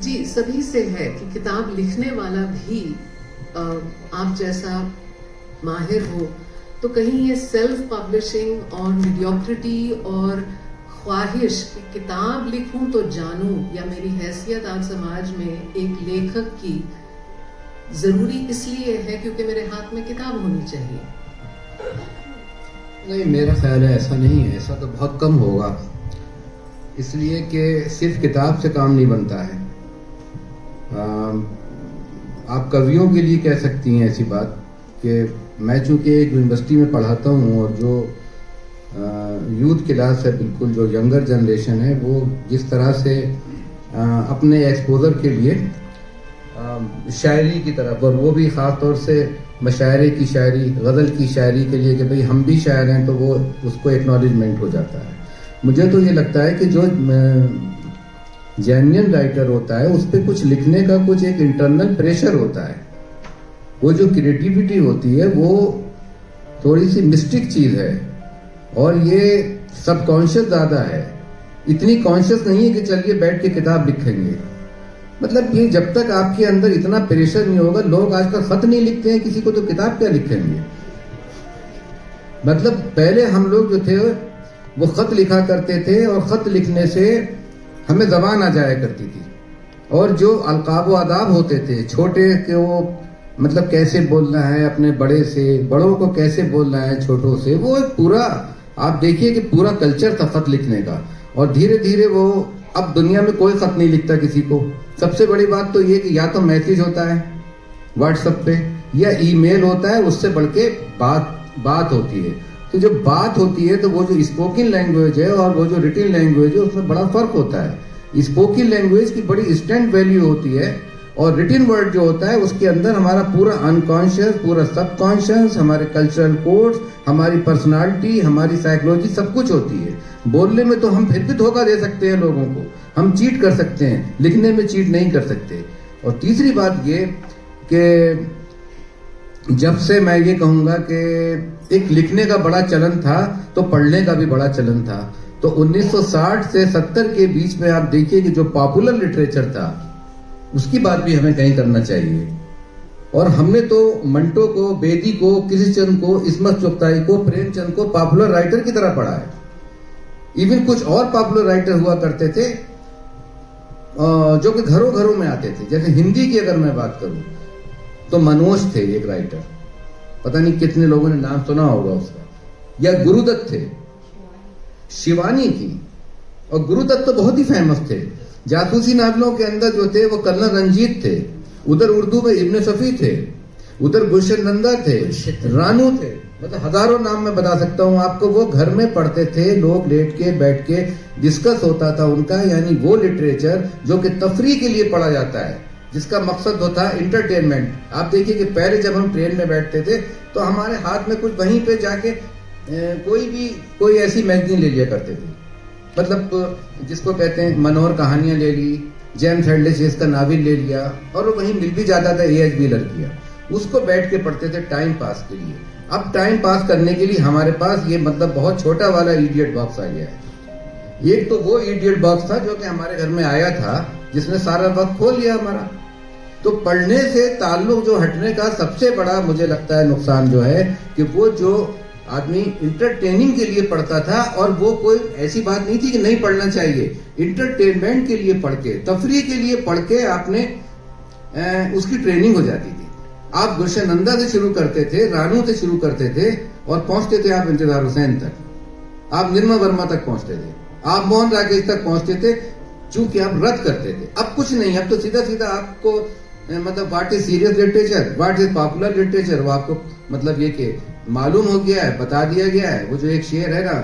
जी, सभी से है कि किताब लिखने वाला भी आप जैसा माहिर हो, तो कहीं ये सेल्फ पब्लिशिंग और मीडियोक्रिटी और ख्वाहिश कि किताब लिखूं तो जानूं, या मेरी हैसियत आज समाज में एक लेखक की जरूरी इसलिए है क्योंकि मेरे हाथ में किताब होनी चाहिए. नहीं, मेरा ख्याल है ऐसा नहीं है. ऐसा तो बहुत कम होगा, इसलिए कि सिर्फ किताब से काम नहीं बनता है. आप कवियों के लिए कह सकती हैं ऐसी बात कि मैं चूँकि एक यूनिवर्सिटी में पढ़ाता हूँ और जो यूथ क्लास है, बिल्कुल जो यंगर जनरेशन है, वो जिस तरह से अपने एक्सपोजर के लिए शायरी की तरफ, और वो भी ख़ास तौर से मशायरे की शायरी, गज़ल की शायरी के लिए कि भाई हम भी शायर हैं, तो वो उसको एक्नॉलेजमेंट हो जाता है. मुझे तो ये लगता है कि जो जेन्युइन राइटर होता है उस पर कुछ लिखने का कुछ एक इंटरनल प्रेशर होता है. वो जो क्रिएटिविटी होती है वो थोड़ी सी मिस्टिक चीज़ है, और ये सबकॉन्शियस ज़्यादा है. इतनी कॉन्शियस नहीं है कि चलिए बैठ के किताब लिखेंगे. मतलब ये जब तक आपके अंदर इतना प्रेशर नहीं होगा, लोग आजकल खत नहीं लिखते हैं किसी को, तो किताब क्या लिखेंगे. मतलब पहले हम लोग जो थे वो खत लिखा करते थे, और खत लिखने से हमें ज़बान आ जाया करती थी, और जो अलकाब व आदाब होते थे छोटे के, वो मतलब कैसे बोलना है अपने बड़े से, बड़ों को कैसे बोलना है छोटों से, वो एक पूरा आप देखिए कि पूरा कल्चर था खत लिखने का. और धीरे धीरे वो, अब दुनिया में कोई खत नहीं लिखता किसी को. सबसे बड़ी बात तो ये कि या तो मैसेज होता है व्हाट्सएप पे, या ईमेल होता है, उससे बढ़ के बात होती है. तो जब बात होती है तो वो जो स्पोकन लैंग्वेज है और वो जो रिटन लैंग्वेज है उसमें बड़ा फर्क होता है. स्पोकन लैंग्वेज की बड़ी स्टैंड वैल्यू होती है, और रिटन वर्ड जो होता है उसके अंदर हमारा पूरा अनकॉन्शियस, पूरा सबकॉन्शियस, हमारे कल्चरल कोड्स, हमारी पर्सनालिटी, हमारी साइकोलॉजी सब कुछ होती है. बोलने में तो हम फिर भी धोखा दे सकते हैं लोगों को, हम चीट कर सकते हैं, लिखने में चीट नहीं कर सकते. और तीसरी बात ये कि जब से मैं ये कहूँगा कि एक लिखने का बड़ा चलन था तो पढ़ने का भी बड़ा चलन था. तो 1960 से 70 के बीच में आप देखिए कि जो पॉपुलर लिटरेचर था उसकी बात भी हमें कहीं करना चाहिए. और हमने तो मंटो को, बेदी को, किशनचंद को, इस्मत चुगताई को, प्रेमचंद को पॉपुलर राइटर की तरह पढ़ा है. इवन कुछ और पॉपुलर राइटर हुआ करते थे जो कि घरों घरों में आते थे. जैसे हिंदी की अगर मैं बात करूं तो मनोज थे एक राइटर, पता नहीं कितने लोगों ने नाम सुना होगा उसका. या गुरुदत्त थे, शिवानी थी, और गुरुदत्त तो बहुत ही फेमस थे. जासूसी नावलों के अंदर जो थे वो कर्नल रंजीत थे, उधर उर्दू में इब्न सफी थे, उधर गुलशन नंदा थे, रानू थे, मतलब हजारों नाम मैं बता सकता हूँ आपको. वो घर में पढ़ते थे, लोग लेट के बैठ के डिस्कस होता था उनका. यानी वो लिटरेचर जो कि तफरी के लिए पढ़ा जाता है, जिसका मकसद होता है इंटरटेनमेंट। आप देखिए कि पहले जब हम ट्रेन में बैठते थे तो हमारे हाथ में कुछ वहीं पे जाके कोई ऐसी मैगजीन ले लिया करते थे, मतलब जिसको कहते हैं मनोहर कहानियां ले ली, जेम्स हेडलेस का नावल ले लिया, और वो वहीं मिल भी जाता था A.H. व्हीलर किया, उसको बैठ के पढ़ते थे टाइम पास के लिए। अब टाइम पास करने के लिए हमारे पास ये मतलब बहुत छोटा वाला इडियट बॉक्स आ गया है। एक तो वो इडियट बॉक्स था जो कि हमारे घर में आया था, जिसने सारा वक्त खो लिया हमारा। तो पढ़ने से ताल्लुक जो हटने का सबसे बड़ा मुझे लगता है नुकसान जो है कि वो जो आदमी इंटरटेनिंग के लिए पढ़ता था, और वो कोई ऐसी बात नहीं थी कि नहीं पढ़ना चाहिए, इंटरटेनमेंट के लिए पढ़ के, तफरीह के लिए पढ़ के आपने उसकी ट्रेनिंग हो जाती थी। आप गुलशनंदा से शुरू करते थे, रानू से शुरू करते थे, और पहुंचते थे आप इंतजार हुसैन तक, आप निर्मल वर्मा तक पहुंचते थे, आप मोहन राकेश तक पहुंचते थे, चूंकि आप रद्द करते थे। अब कुछ नहीं, अब तो सीधा सीधा आपको मतलब what is serious literature, what is popular literature, वो आपको मतलब ये कि मालूम हो गया है, बता दिया गया है। वो जो एक शेर है ना,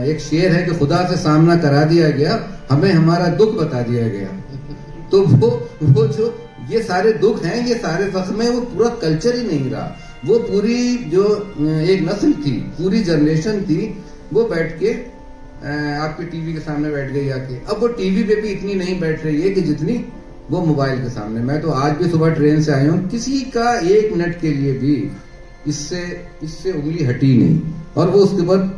एक शेर है कि खुदा से सामना करा दिया गया, हमें हमारा दुख बता दिया गया। तो वो जो ये सारे दुख हैं, ये सारे जख्म हैं, वो पूरा कल्चर ही नहीं रहा। वो पूरी जो एक नस्ल थी, पूरी जनरेशन थी, वो बैठ के आपके टीवी के सामने बैठ गई आके। अब वो टीवी पे भी इतनी नहीं बैठ रही है कि जितनी वो मोबाइल के सामने। मैं तो आज भी सुबह ट्रेन से आया हूँ, किसी का 1 मिनट के लिए भी इससे उंगली हटी नहीं, और वो उसके बाद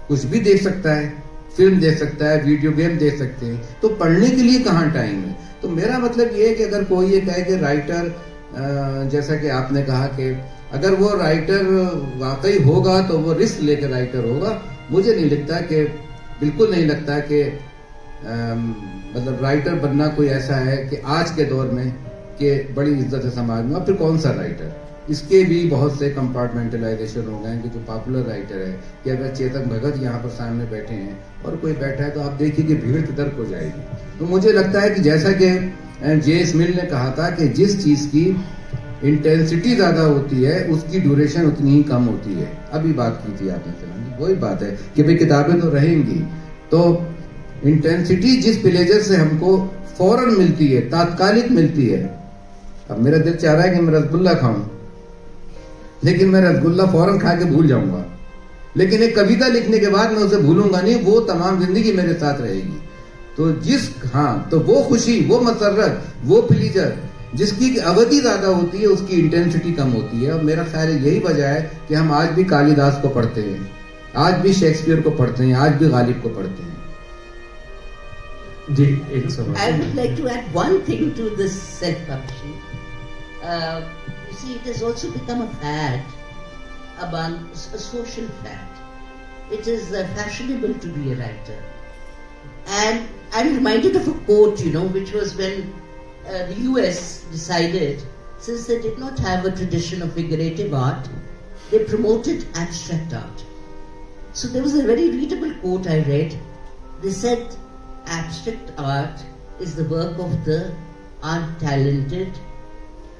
कुछ भी देख सकता है, फिल्म देख सकता है, वीडियो गेम देख सकते हैं। तो पढ़ने के लिए कहाँ टाइम है? तो मेरा मतलब ये है कि अगर कोई ये कहे कि राइटर, जैसा कि आपने कहा कि अगर वो राइटर वाकई होगा तो वो रिस्क लेकर राइटर होगा। मुझे नहीं लगता कि, बिल्कुल नहीं लगता कि मतलब राइटर बनना कोई ऐसा है कि आज के दौर में कि बड़ी इज्जत है समाज में। और फिर कौन सा राइटर, इसके भी बहुत से कंपार्टमेंटलाइजेशन हो गए कि जो पॉपुलर राइटर है, कि अगर चेतन भगत यहाँ पर सामने बैठे हैं और कोई बैठा है तो आप देखिए कि भीड़ किधर हो जाएगी। तो मुझे लगता है कि जैसा कि J.S. मिल ने कहा था कि जिस चीज की इंटेंसिटी ज्यादा होती है उसकी ड्यूरेशन उतनी ही कम होती है। अभी बात की थी आपने फिल्म, वही बात है कि भाई किताबें तो रहेंगी, तो इंटेंसिटी जिस प्लेजर से हमको फौरन मिलती है, तात्कालिक मिलती है। अब मेरा दिल चाह रहा है कि मैं रसगुल्ला खाऊं, लेकिन मैं रसगुल्ला फौरन खा के भूल जाऊंगा, लेकिन एक कविता लिखने के बाद मैं उसे भूलूंगा नहीं, वो तमाम जिंदगी मेरे साथ रहेगी। तो तो वो खुशी, वो मसरत, वो प्लीजर जिसकी अवधि ज्यादा होती है उसकी इंटेंसिटी कम होती है। और मेरा ख्याल यही वजह है कि हम आज भी कालिदास को पढ़ते हैं, आज भी शेक्सपियर को पढ़ते हैं, आज भी गालिब को पढ़ते हैं। जी, एक सवाल। I would like to add one thing to this self-publishing. You see, it has also become a fad, a social fad. It is fashionable to be a writer. And I'm reminded of a quote, which was when the US decided, since they did not have a tradition of figurative art, they promoted abstract art. So there was a very readable quote I read. They said, abstract art is the work of the untalented,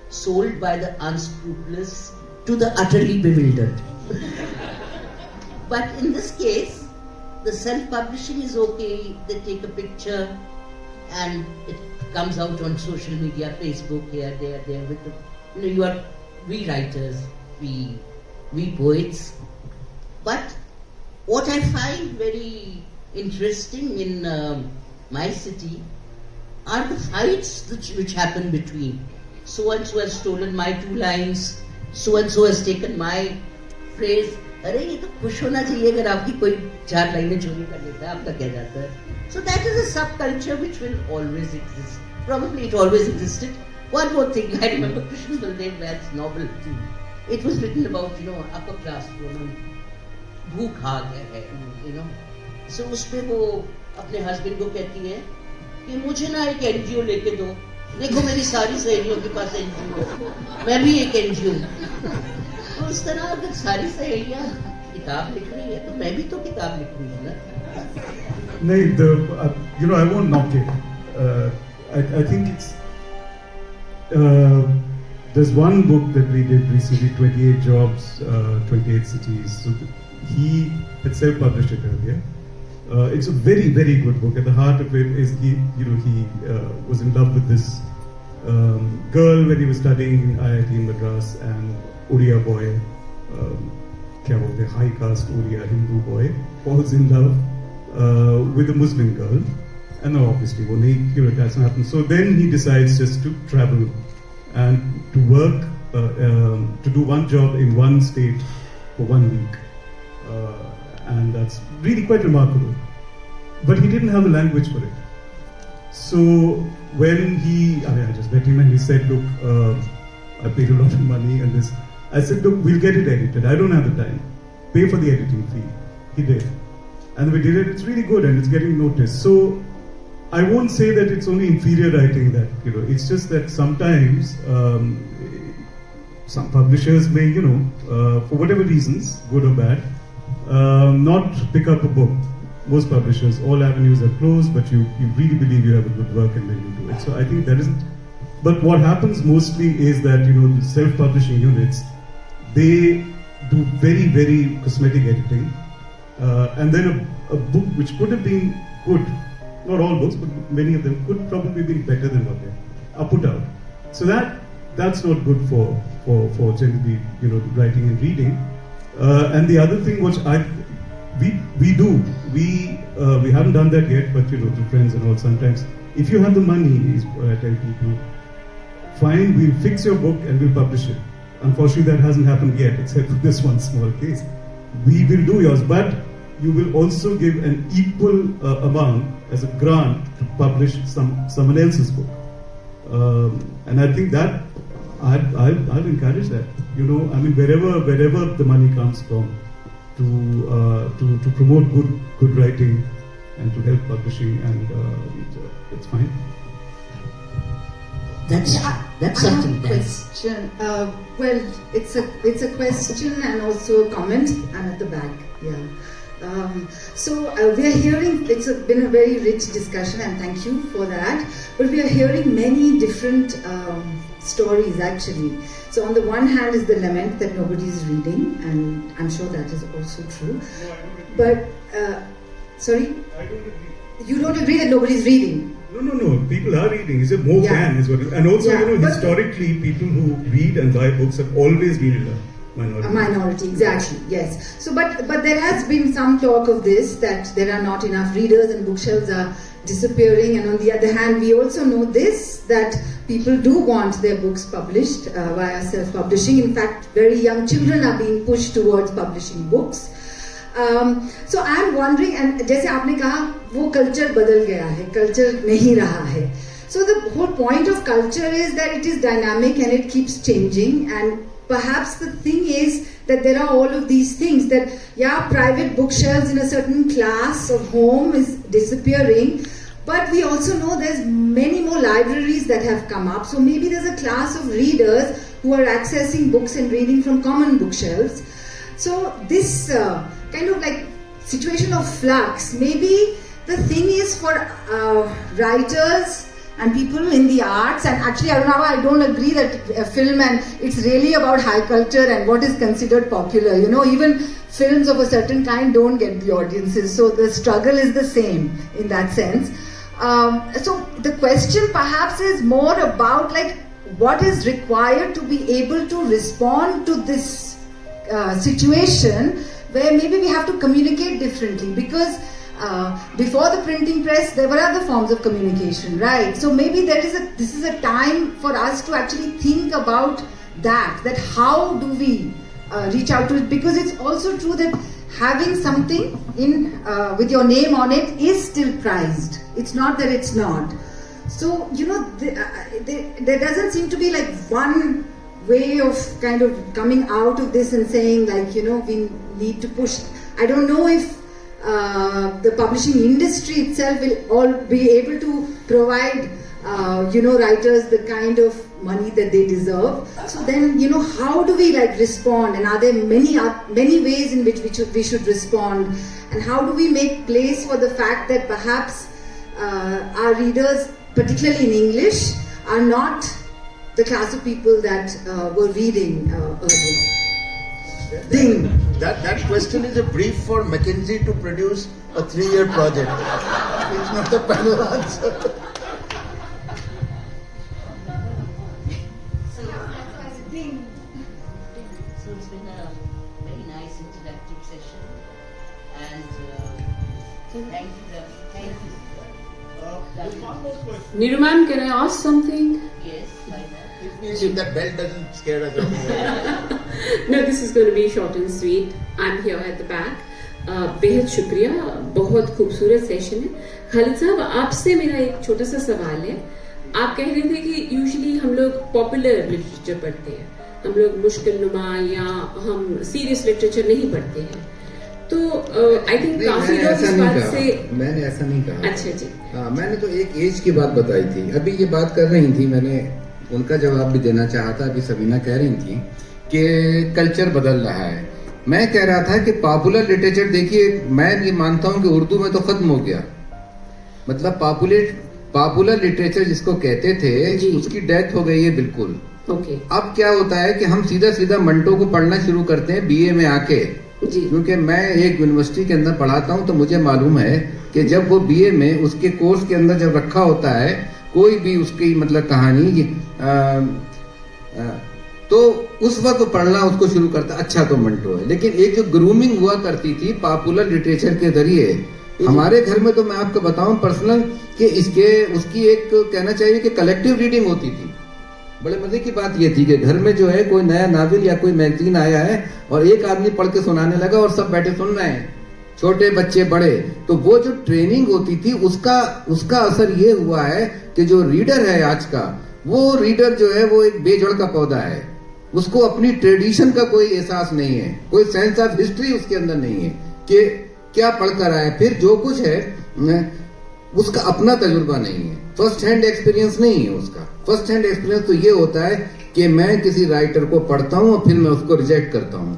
sold by the unscrupulous to the utterly bewildered. But in this case, the self-publishing is okay. They take a picture and it comes out on social media, Facebook, here, there, with the, we writers, we poets. But what I find very interesting in my city are the fights which happen between so and so has stolen my 2 lines, so and so has taken my phrase. अरे ये तो खुश होना चाहिए अगर आपकी कोई 4 लाइनें चोरी कर लेता है, आपका क्या जाता है? So that is a subculture which will always exist. Probably it always existed. One more thing, I remember Krishna Baldev Vaid's novel. It was written about upper class woman, भूख आ गया है, So उसमें वो अपने हस्बैंड को कहती है कि मुझे ना एक NGO लेके दो, देखो मेरी सारी सहेलियों के पास NGO, मैं भी एक NGO। तो इस तरह अगर सारी सहेलियां किताब लिख रही है तो मैं भी तो किताब लिख रही हूँ ना। नहीं, I won't knock it. I think it's there's one book that we did recently, 28 Jobs, 28 Cities. So he had self-published it earlier. It's a very, very good book. At the heart of it is he was in love with this girl when he was studying in IIT Madras, and Oriya boy, the high caste Oriya Hindu boy, falls in love with a Muslim girl. And now obviously it doesn't happen. So then he decides just to travel and to work, to do one job in one state for 1 week. And that's really quite remarkable. But he didn't have a language for it. So when I just met him and he said, look, I paid a lot of money and this. I said, look, we'll get it edited. I don't have the time. Pay for the editing fee. He did. And we did it. It's really good and it's getting noticed. So I won't say that it's only inferior writing that, it's just that sometimes some publishers may, for whatever reasons, good or bad, not pick up a book. Most publishers, all avenues are closed, but you really believe you have a good work and then you do it. So I think that isn't. But what happens mostly is that, the self-publishing units, they do very, very cosmetic editing. And then a book which could have been good, not all books, but many of them could probably be better than what they are put out. So that's not good for generally, writing and reading. And the other thing which we haven't done that yet, but to friends and all, sometimes if you have the money, is what I tell people, fine, we'll fix your book and we'll publish it. Unfortunately, that hasn't happened yet, except for this one small case. We will do yours, but you will also give an equal amount as a grant to publish someone else's book. And I think that I'll encourage that. Wherever the money comes from, to promote good writing and to help publishing, and it's fine. That's something. Question. Well, it's a question and also a comment. I'm at the back. Yeah. So we are hearing. It's been a very rich discussion, and thank you for that. But we are hearing many different stories actually. So on the one hand is the lament that nobody is reading, and I'm sure that is also true. But sorry, I don't agree. You don't agree that nobody is reading? No. People are reading. It's more can is what. And also, historically, people who read and buy books have always been a minority. A minority, exactly. Yes. So, but there has been some talk of this, that there are not enough readers and bookshelves are disappearing. And on the other hand, we also know this, that people do want their books published via self-publishing. In fact, very young children are being pushed towards publishing books. So I'm wondering, and जैसे आपने कहा वो culture बदल गया है, culture नहीं रहा है. So the whole point of culture is that it is dynamic and it keeps changing, and perhaps the thing is that there are all of these things that private bookshelves in a certain class of home is disappearing, but we also know there's many more libraries that have come up. So maybe there's a class of readers who are accessing books and reading from common bookshelves. So this kind of like situation of flux, maybe the thing is for writers and people in the arts, and actually Arunava, I don't agree that a film and it's really about high culture and what is considered popular. Even films of a certain kind don't get the audiences, so the struggle is the same in that sense. So the question perhaps is more about like what is required to be able to respond to this situation, where maybe we have to communicate differently, because before the printing press there were other forms of communication, right? So maybe this is a time for us to actually think about that how do we reach out to it, because it's also true that having something in with your name on it is still prized. It's not that it's not. So there doesn't seem to be like one way of kind of coming out of this and saying like we need to push. I don't know if the publishing industry itself will all be able to provide writers the kind of money that they deserve. So then how do we like respond, and are there many ways in which we should respond, and how do we make place for the fact that perhaps our readers, particularly in English, are not the class of people that were reading earlier. Ding. That question is a brief for McKinsey to produce a 3-year project. It's not a panel answer. Thank you, Ravi. Thank you. Niru ma'am, can I ask something? Yes, why not? If that bell doesn't scare us away. No, this is going to be short and sweet. I'm here at the back. बेहद शुक्रिया, बहुत खूबसूरत session है. खालिद साहब, आपसे मेरा एक छोटा सा सवाल है. आप कह रहे थे कि यूजुअली हम लोग पॉपुलर लिटरेचर पढ़ते हैं, हम लोग मुश्किल नुमा या हम सीरियस लिटरेचर नहीं पढ़ते हैं. तो आई थिंक काफी लोग इस बात से. मैंने ऐसा नहीं कहा. अच्छा जी. हाँ, मैंने तो एक एज की बात बताई थी. अभी ये बात कर रही थी, मैंने उनका जवाब भी देना चाहा था. अभी सबीना कह रही थी कि कल्चर बदल रहा है. मैं कह रहा था कि पॉपुलर लिटरेचर, देखिए मैं ये मानता हूँ कि उर्दू में तो खत्म हो गया. मतलब पॉपुलर लिटरेचर जिसको कहते थे उसकी डेथ हो गई है बिल्कुल. अब क्या होता है कि हम सीधा सीधा मंटो को पढ़ना शुरू करते हैं बीए में आके. क्योंकि मैं एक यूनिवर्सिटी के अंदर पढ़ाता हूँ तो मुझे मालूम है कि जब वो बीए में उसके कोर्स के अंदर जब रखा होता है कोई भी उसकी मतलब कहानी तो उस वक्त पढ़ना उसको शुरू करता. अच्छा तो मंटो है. लेकिन एक जो ग्रूमिंग हुआ करती थी पॉपुलर लिटरेचर के जरिए, हमारे घर में तो मैं आपको बताऊं पर्सनल कि उसकी एक कहना चाहिए कि कलेक्टिव रीडिंग होती थी. बड़े मजे की बात ये थी कि घर में जो है कोई नया नावल या कोई मैगजीन आया है और एक आदमी पढ़ के सुनाने लगा और सब बैठे सुन रहे हैं, छोटे बच्चे बड़े. तो वो जो ट्रेनिंग होती थी उसका असर ये हुआ है कि जो रीडर है आज का, वो रीडर जो है वो एक बेजड़ का पौधा है. उसको अपनी ट्रेडिशन का कोई एहसास नहीं है, कोई सेंस ऑफ हिस्ट्री उसके अंदर नहीं है कि क्या पढ़कर आया. फिर जो कुछ है उसका अपना तजुर्बा नहीं है, फर्स्ट हैंड एक्सपीरियंस नहीं है उसका. फर्स्ट हैंड एक्सपीरियंस तो ये होता है कि मैं किसी राइटर को पढ़ता हूं और फिर मैं उसको रिजेक्ट करता हूं.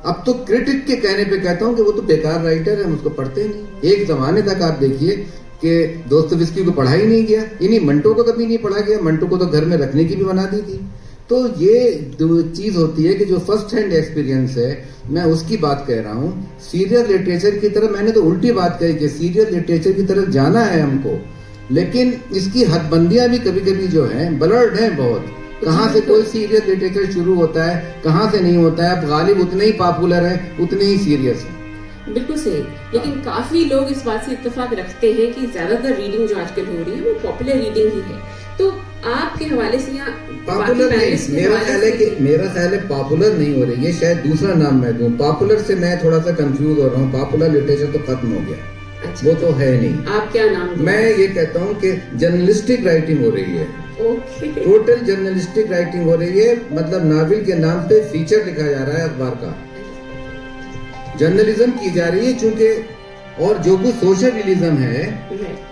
अब तो क्रिटिक के कहने पे कहता हूं कि वो तो बेकार राइटर है, हम उसको पढ़ते ही नहीं. एक जमाने तक आप देखिए कि दोस्तोयेवस्की को पढ़ा ही नहीं गया, इन्हीं मंटो को कभी नहीं पढ़ा गया. मंटो को तो घर में रखने की भी बना दी थी. तो ये दो चीज होती है कि जो फर्स्ट हैंड एक्सपीरियंस है, मैं उसकी बात कह रहा हूँ. सीरियल लिटरेचर की तरफ मैंने तो उल्टी बात कही कि सीरियल लिटरेचर की तरफ जाना है हमको, लेकिन इसकी हदबंदियां भी कभी कभी जो है ब्लर्ड है बहुत. कहाँ से कोई सीरियल लिटरेचर शुरू होता है, कहाँ से नहीं होता है. अब गालिब उतने ही पॉपुलर है, उतने ही सीरियस है. बिल्कुल सही. लेकिन काफी लोग इस बात से इत्तेफाक रखते हैं कि ज्यादातर रीडिंग जो आजकल हो रही है वो पॉपुलर रीडिंग ही है. तो आपके हवाले से यहाँ पॉपुलर नहीं, मेरा ख्याल है पॉपुलर नहीं हो रही है. शायद दूसरा नाम मैं दूं. पॉपुलर से मैं थोड़ा सा कंफ्यूज हो रहा हूँ. पॉपुलर लिटरेचर तो खत्म हो गया. अच्छा, वो तो है नहीं. आप क्या नाम दूं? मैं ये कहता हूँ कि जर्नलिस्टिक राइटिंग हो रही है. टोटल जर्नलिस्टिक राइटिंग हो रही है. मतलब नावल के नाम पे फीचर लिखा जा रहा है अखबार का. जर्नलिज्म की जा रही है चूंकि, और जो कुछ सोशल रियलिज्म है,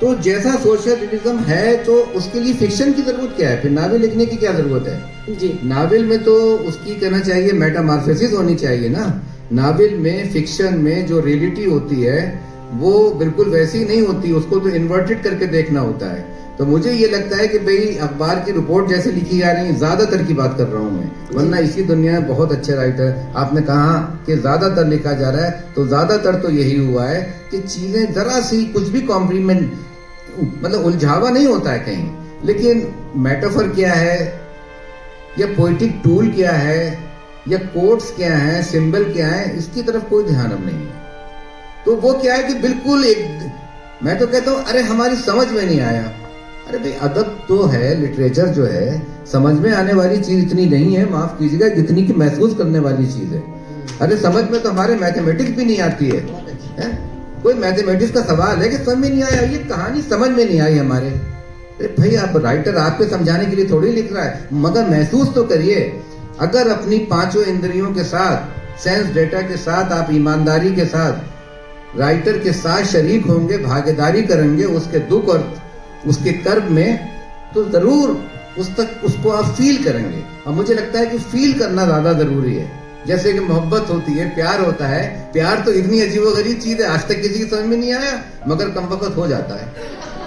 तो जैसा सोशल रियलिज्म है तो उसके लिए फिक्शन की जरूरत क्या है. फिर नावल लिखने की क्या जरूरत है जी. नावल में तो उसकी कहना चाहिए मेटामॉर्फोसिस होनी चाहिए ना. नावल में फिक्शन में जो रियलिटी होती है वो बिल्कुल वैसी नहीं होती, उसको तो इन्वर्टेड करके देखना होता है. तो मुझे ये लगता है कि भाई अखबार की रिपोर्ट जैसे लिखी जा रही है, ज्यादातर की बात कर रहा हूँ मैं, वरना इसी दुनिया में बहुत अच्छे राइटर. आपने कहा कि ज्यादातर लिखा जा रहा है, तो ज्यादातर तो यही हुआ है कि चीजें जरा सी कुछ भी कॉम्प्लीमेंट मतलब उलझावा नहीं होता है कहीं, लेकिन मेटाफर क्या है या पोएटिक टूल क्या है या कोट्स क्या है, सिंबल क्या है, इसकी तरफ कोई ध्यान अब नहीं है. तो वो क्या है कि बिल्कुल एक, मैं तो कहता हूँ अरे हमारी समझ में नहीं आया. अरे भाई अदब तो है, लिटरेचर जो है समझ में आने वाली चीज इतनी नहीं है, माफ कीजिएगा, जितनी की महसूस करने वाली चीज है. अरे समझ में तो हमारे मैथमेटिक्स भी नहीं आती है. कोई मैथमेटिक्स का सवाल है कि समझ में नहीं आया, ये कहानी समझ में नहीं आई हमारे. अरे भाई आप राइटर आपको समझाने के लिए थोड़ी लिख रहा है, मगर महसूस तो करिए. अगर अपनी पांचों इंद्रियों के साथ, सेंस डेटा के साथ, आप ईमानदारी के साथ राइटर के साथ शरीक होंगे, भागीदारी करेंगे उसके दुख और उसके कर्म में, तो जरूर उसको आप फील करेंगे. और मुझे लगता है कि फील करना ज्यादा जरूरी है. जैसे कि मोहब्बत होती है, प्यार होता है. प्यार तो इतनी अजीबोगरीब चीज है, आज तक किसी की समझ में नहीं आया, मगर कमबख्त हो जाता है.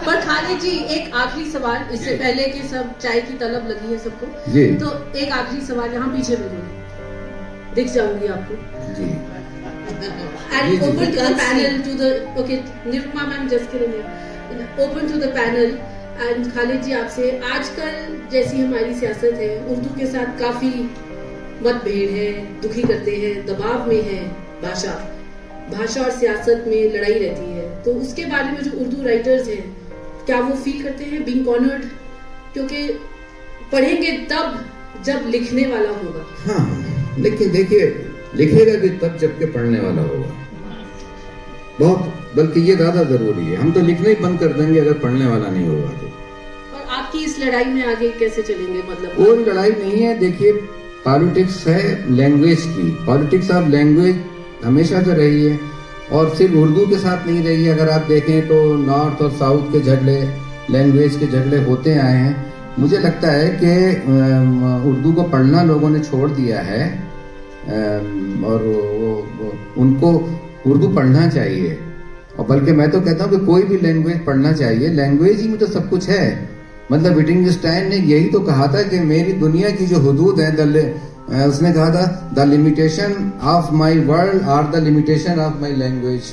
पर खालिद जी एक आखिरी सवाल, इससे पहले कि सब चाय की तलब लगी है सबको जी, तो एक आखिरी सवाल यहाँ पीछे भी दिख जाऊंगी आपको जी. And open to the panel, to the okay, Nirupma ma'am just kidding you. Open to the panel and Khalid जी आपसे, आजकल जैसी हमारी सियासत है, उर्दू के साथ काफी मतभेद है, दुखी करते हैं, दबाव में है भाषा और सियासत में लड़ाई रहती है. तो उसके बारे में जो उर्दू राइटर्स हैं, क्या वो फील करते हैं बीइंग ऑनर्ड? क्योंकि पढ़ेंगे तब जब लिखने वाला होगा। हाँ, लेकिन देखिए, लिखेगा भी तब जबकि पढ़ने वाला होगा। बहुत, बल्कि ये ज्यादा जरूरी है। हम तो लिखना ही बंद कर देंगे अगर पढ़ने वाला नहीं होगा तो। और आपकी इस लड़ाई में आगे कैसे चलेंगे? मतलब कोई लड़ाई नहीं है। देखिए, पॉलिटिक्स है लैंग्वेज की। पॉलिटिक्स ऑफ लैंग्वेज हमेशा से रही है, और सिर्फ उर्दू के साथ नहीं रही है। अगर आप देखें तो नॉर्थ और साउथ के झगड़े, लैंग्वेज के झगड़े होते आए हैं। मुझे लगता है कि उर्दू को पढ़ना लोगों ने छोड़ दिया है, और उनको उर्दू पढ़ना चाहिए। और बल्कि मैं तो कहता हूँ कि कोई भी लैंग्वेज पढ़ना चाहिए। लैंग्वेज ही में तो सब कुछ है। मतलब विटिंगस्टाइन ने यही तो कहा था कि मेरी दुनिया की जो हुदूद है, उसने कहा था the limitation of my world are the limitation of my language.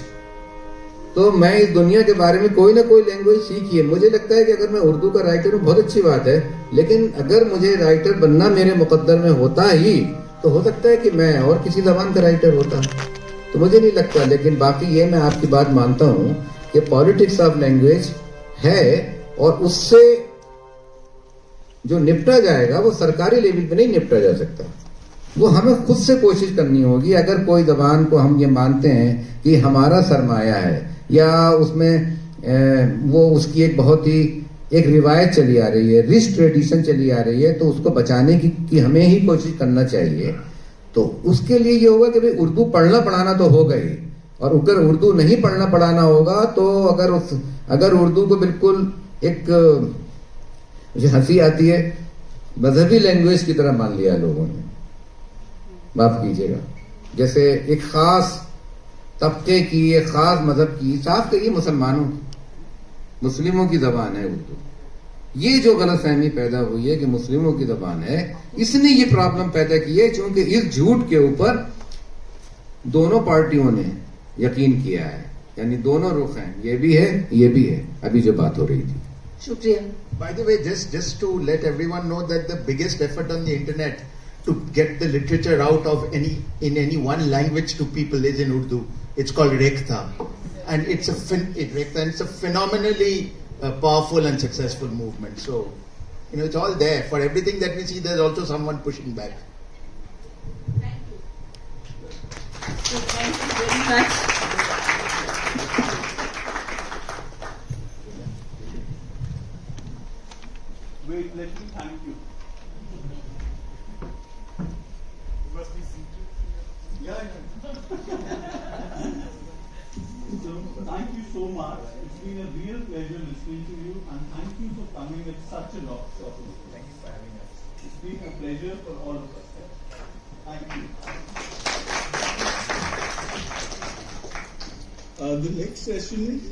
तो मैं इस दुनिया के बारे में कोई ना कोई लैंग्वेज सीखी है। मुझे लगता है कि अगर मैं उर्दू का राइटर हूँ बहुत अच्छी बात है, लेकिन अगर मुझे राइटर बनना मेरे मुकद्दर में होता ही तो हो सकता है कि मैं और किसी ज़बान का राइटर होता, तो मुझे नहीं लगता। लेकिन बाकी ये मैं आपकी बात मानता हूँ कि पॉलिटिक्स ऑफ लैंग्वेज है, और उससे जो निपटा जाएगा वो सरकारी लेवल पे नहीं निपटा जा सकता। वो हमें खुद से कोशिश करनी होगी। अगर कोई ज़बान को हम ये मानते हैं कि हमारा सरमाया है, या उसमें वो उसकी एक बहुत ही एक रिवायत चली आ रही है, रिच ट्रेडिशन चली आ रही है, तो उसको बचाने की हमें ही कोशिश करना चाहिए। तो उसके लिए ये होगा कि भाई उर्दू पढ़ना पढ़ाना तो होगा ही, और अगर उर्दू नहीं पढ़ना पढ़ाना होगा तो अगर उर्दू को बिल्कुल एक, मुझे हंसी आती है, मजहबी लैंग्वेज की तरह मान लिया लोगों ने, माफ कीजिएगा, जैसे एक खास तबके की, एक खास मजहब की, साफ कहिए मुसलमानों की, मुस्लिमों की जबान है उर्दू। ये जो गलतफहमी पैदा हुई है कि मुस्लिमों की जबान है, इसने ये प्रॉब्लम पैदा की है, क्योंकि इस झूठ के ऊपर दोनों पार्टियों ने यकीन किया है। यानी दोनों रुख हैं, ये भी है, ये भी है। अभी जो बात हो रही थी। शुक्रिया। By the way, just to let everyone know that the biggest effort on the internet to get the literature out of in any one language to people is in Urdu. It's called Rektha, and it's a phenomenally powerful and successful movement. So, it's all there. For everything that we see, there's also someone pushing back. Thank you. Thank you very much. Wait, let me thank you. You must be seated. Yeah. So, thank you so much. It's been a real pleasure listening to you, and thank you for coming at such a short notice. Thanks for having us. It's been a pleasure for all of us. Thank you. The next session is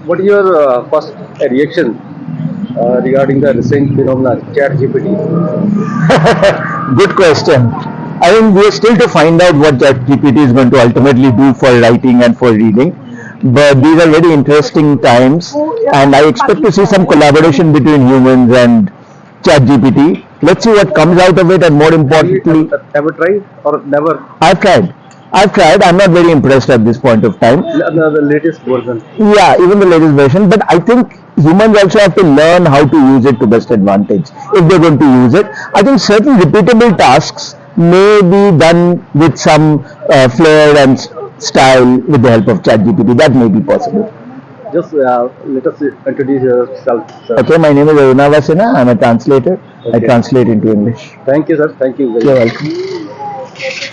what is your first reaction regarding the recent phenomenon, ChatGPT? Good question. I think we are still to find out what ChatGPT is going to ultimately do for writing and for reading. But these are very interesting times, and I expect to see some collaboration between humans and ChatGPT. Let's see what comes out of it, and more importantly, ever tried or never? I've tried. I've tried. I'm not very impressed at this point of time. The latest version. Yeah, even the latest version. But I think humans also have to learn how to use it to best advantage if they're going to use it. I think certain repeatable tasks may be done with some flair and style with the help of ChatGPT. That may be possible. Just let us introduce yourself, sir. Okay, my name is Aruna Vasina. I'm a translator. Okay. I translate into English. Thank you, sir. Thank you very You're much. welcome.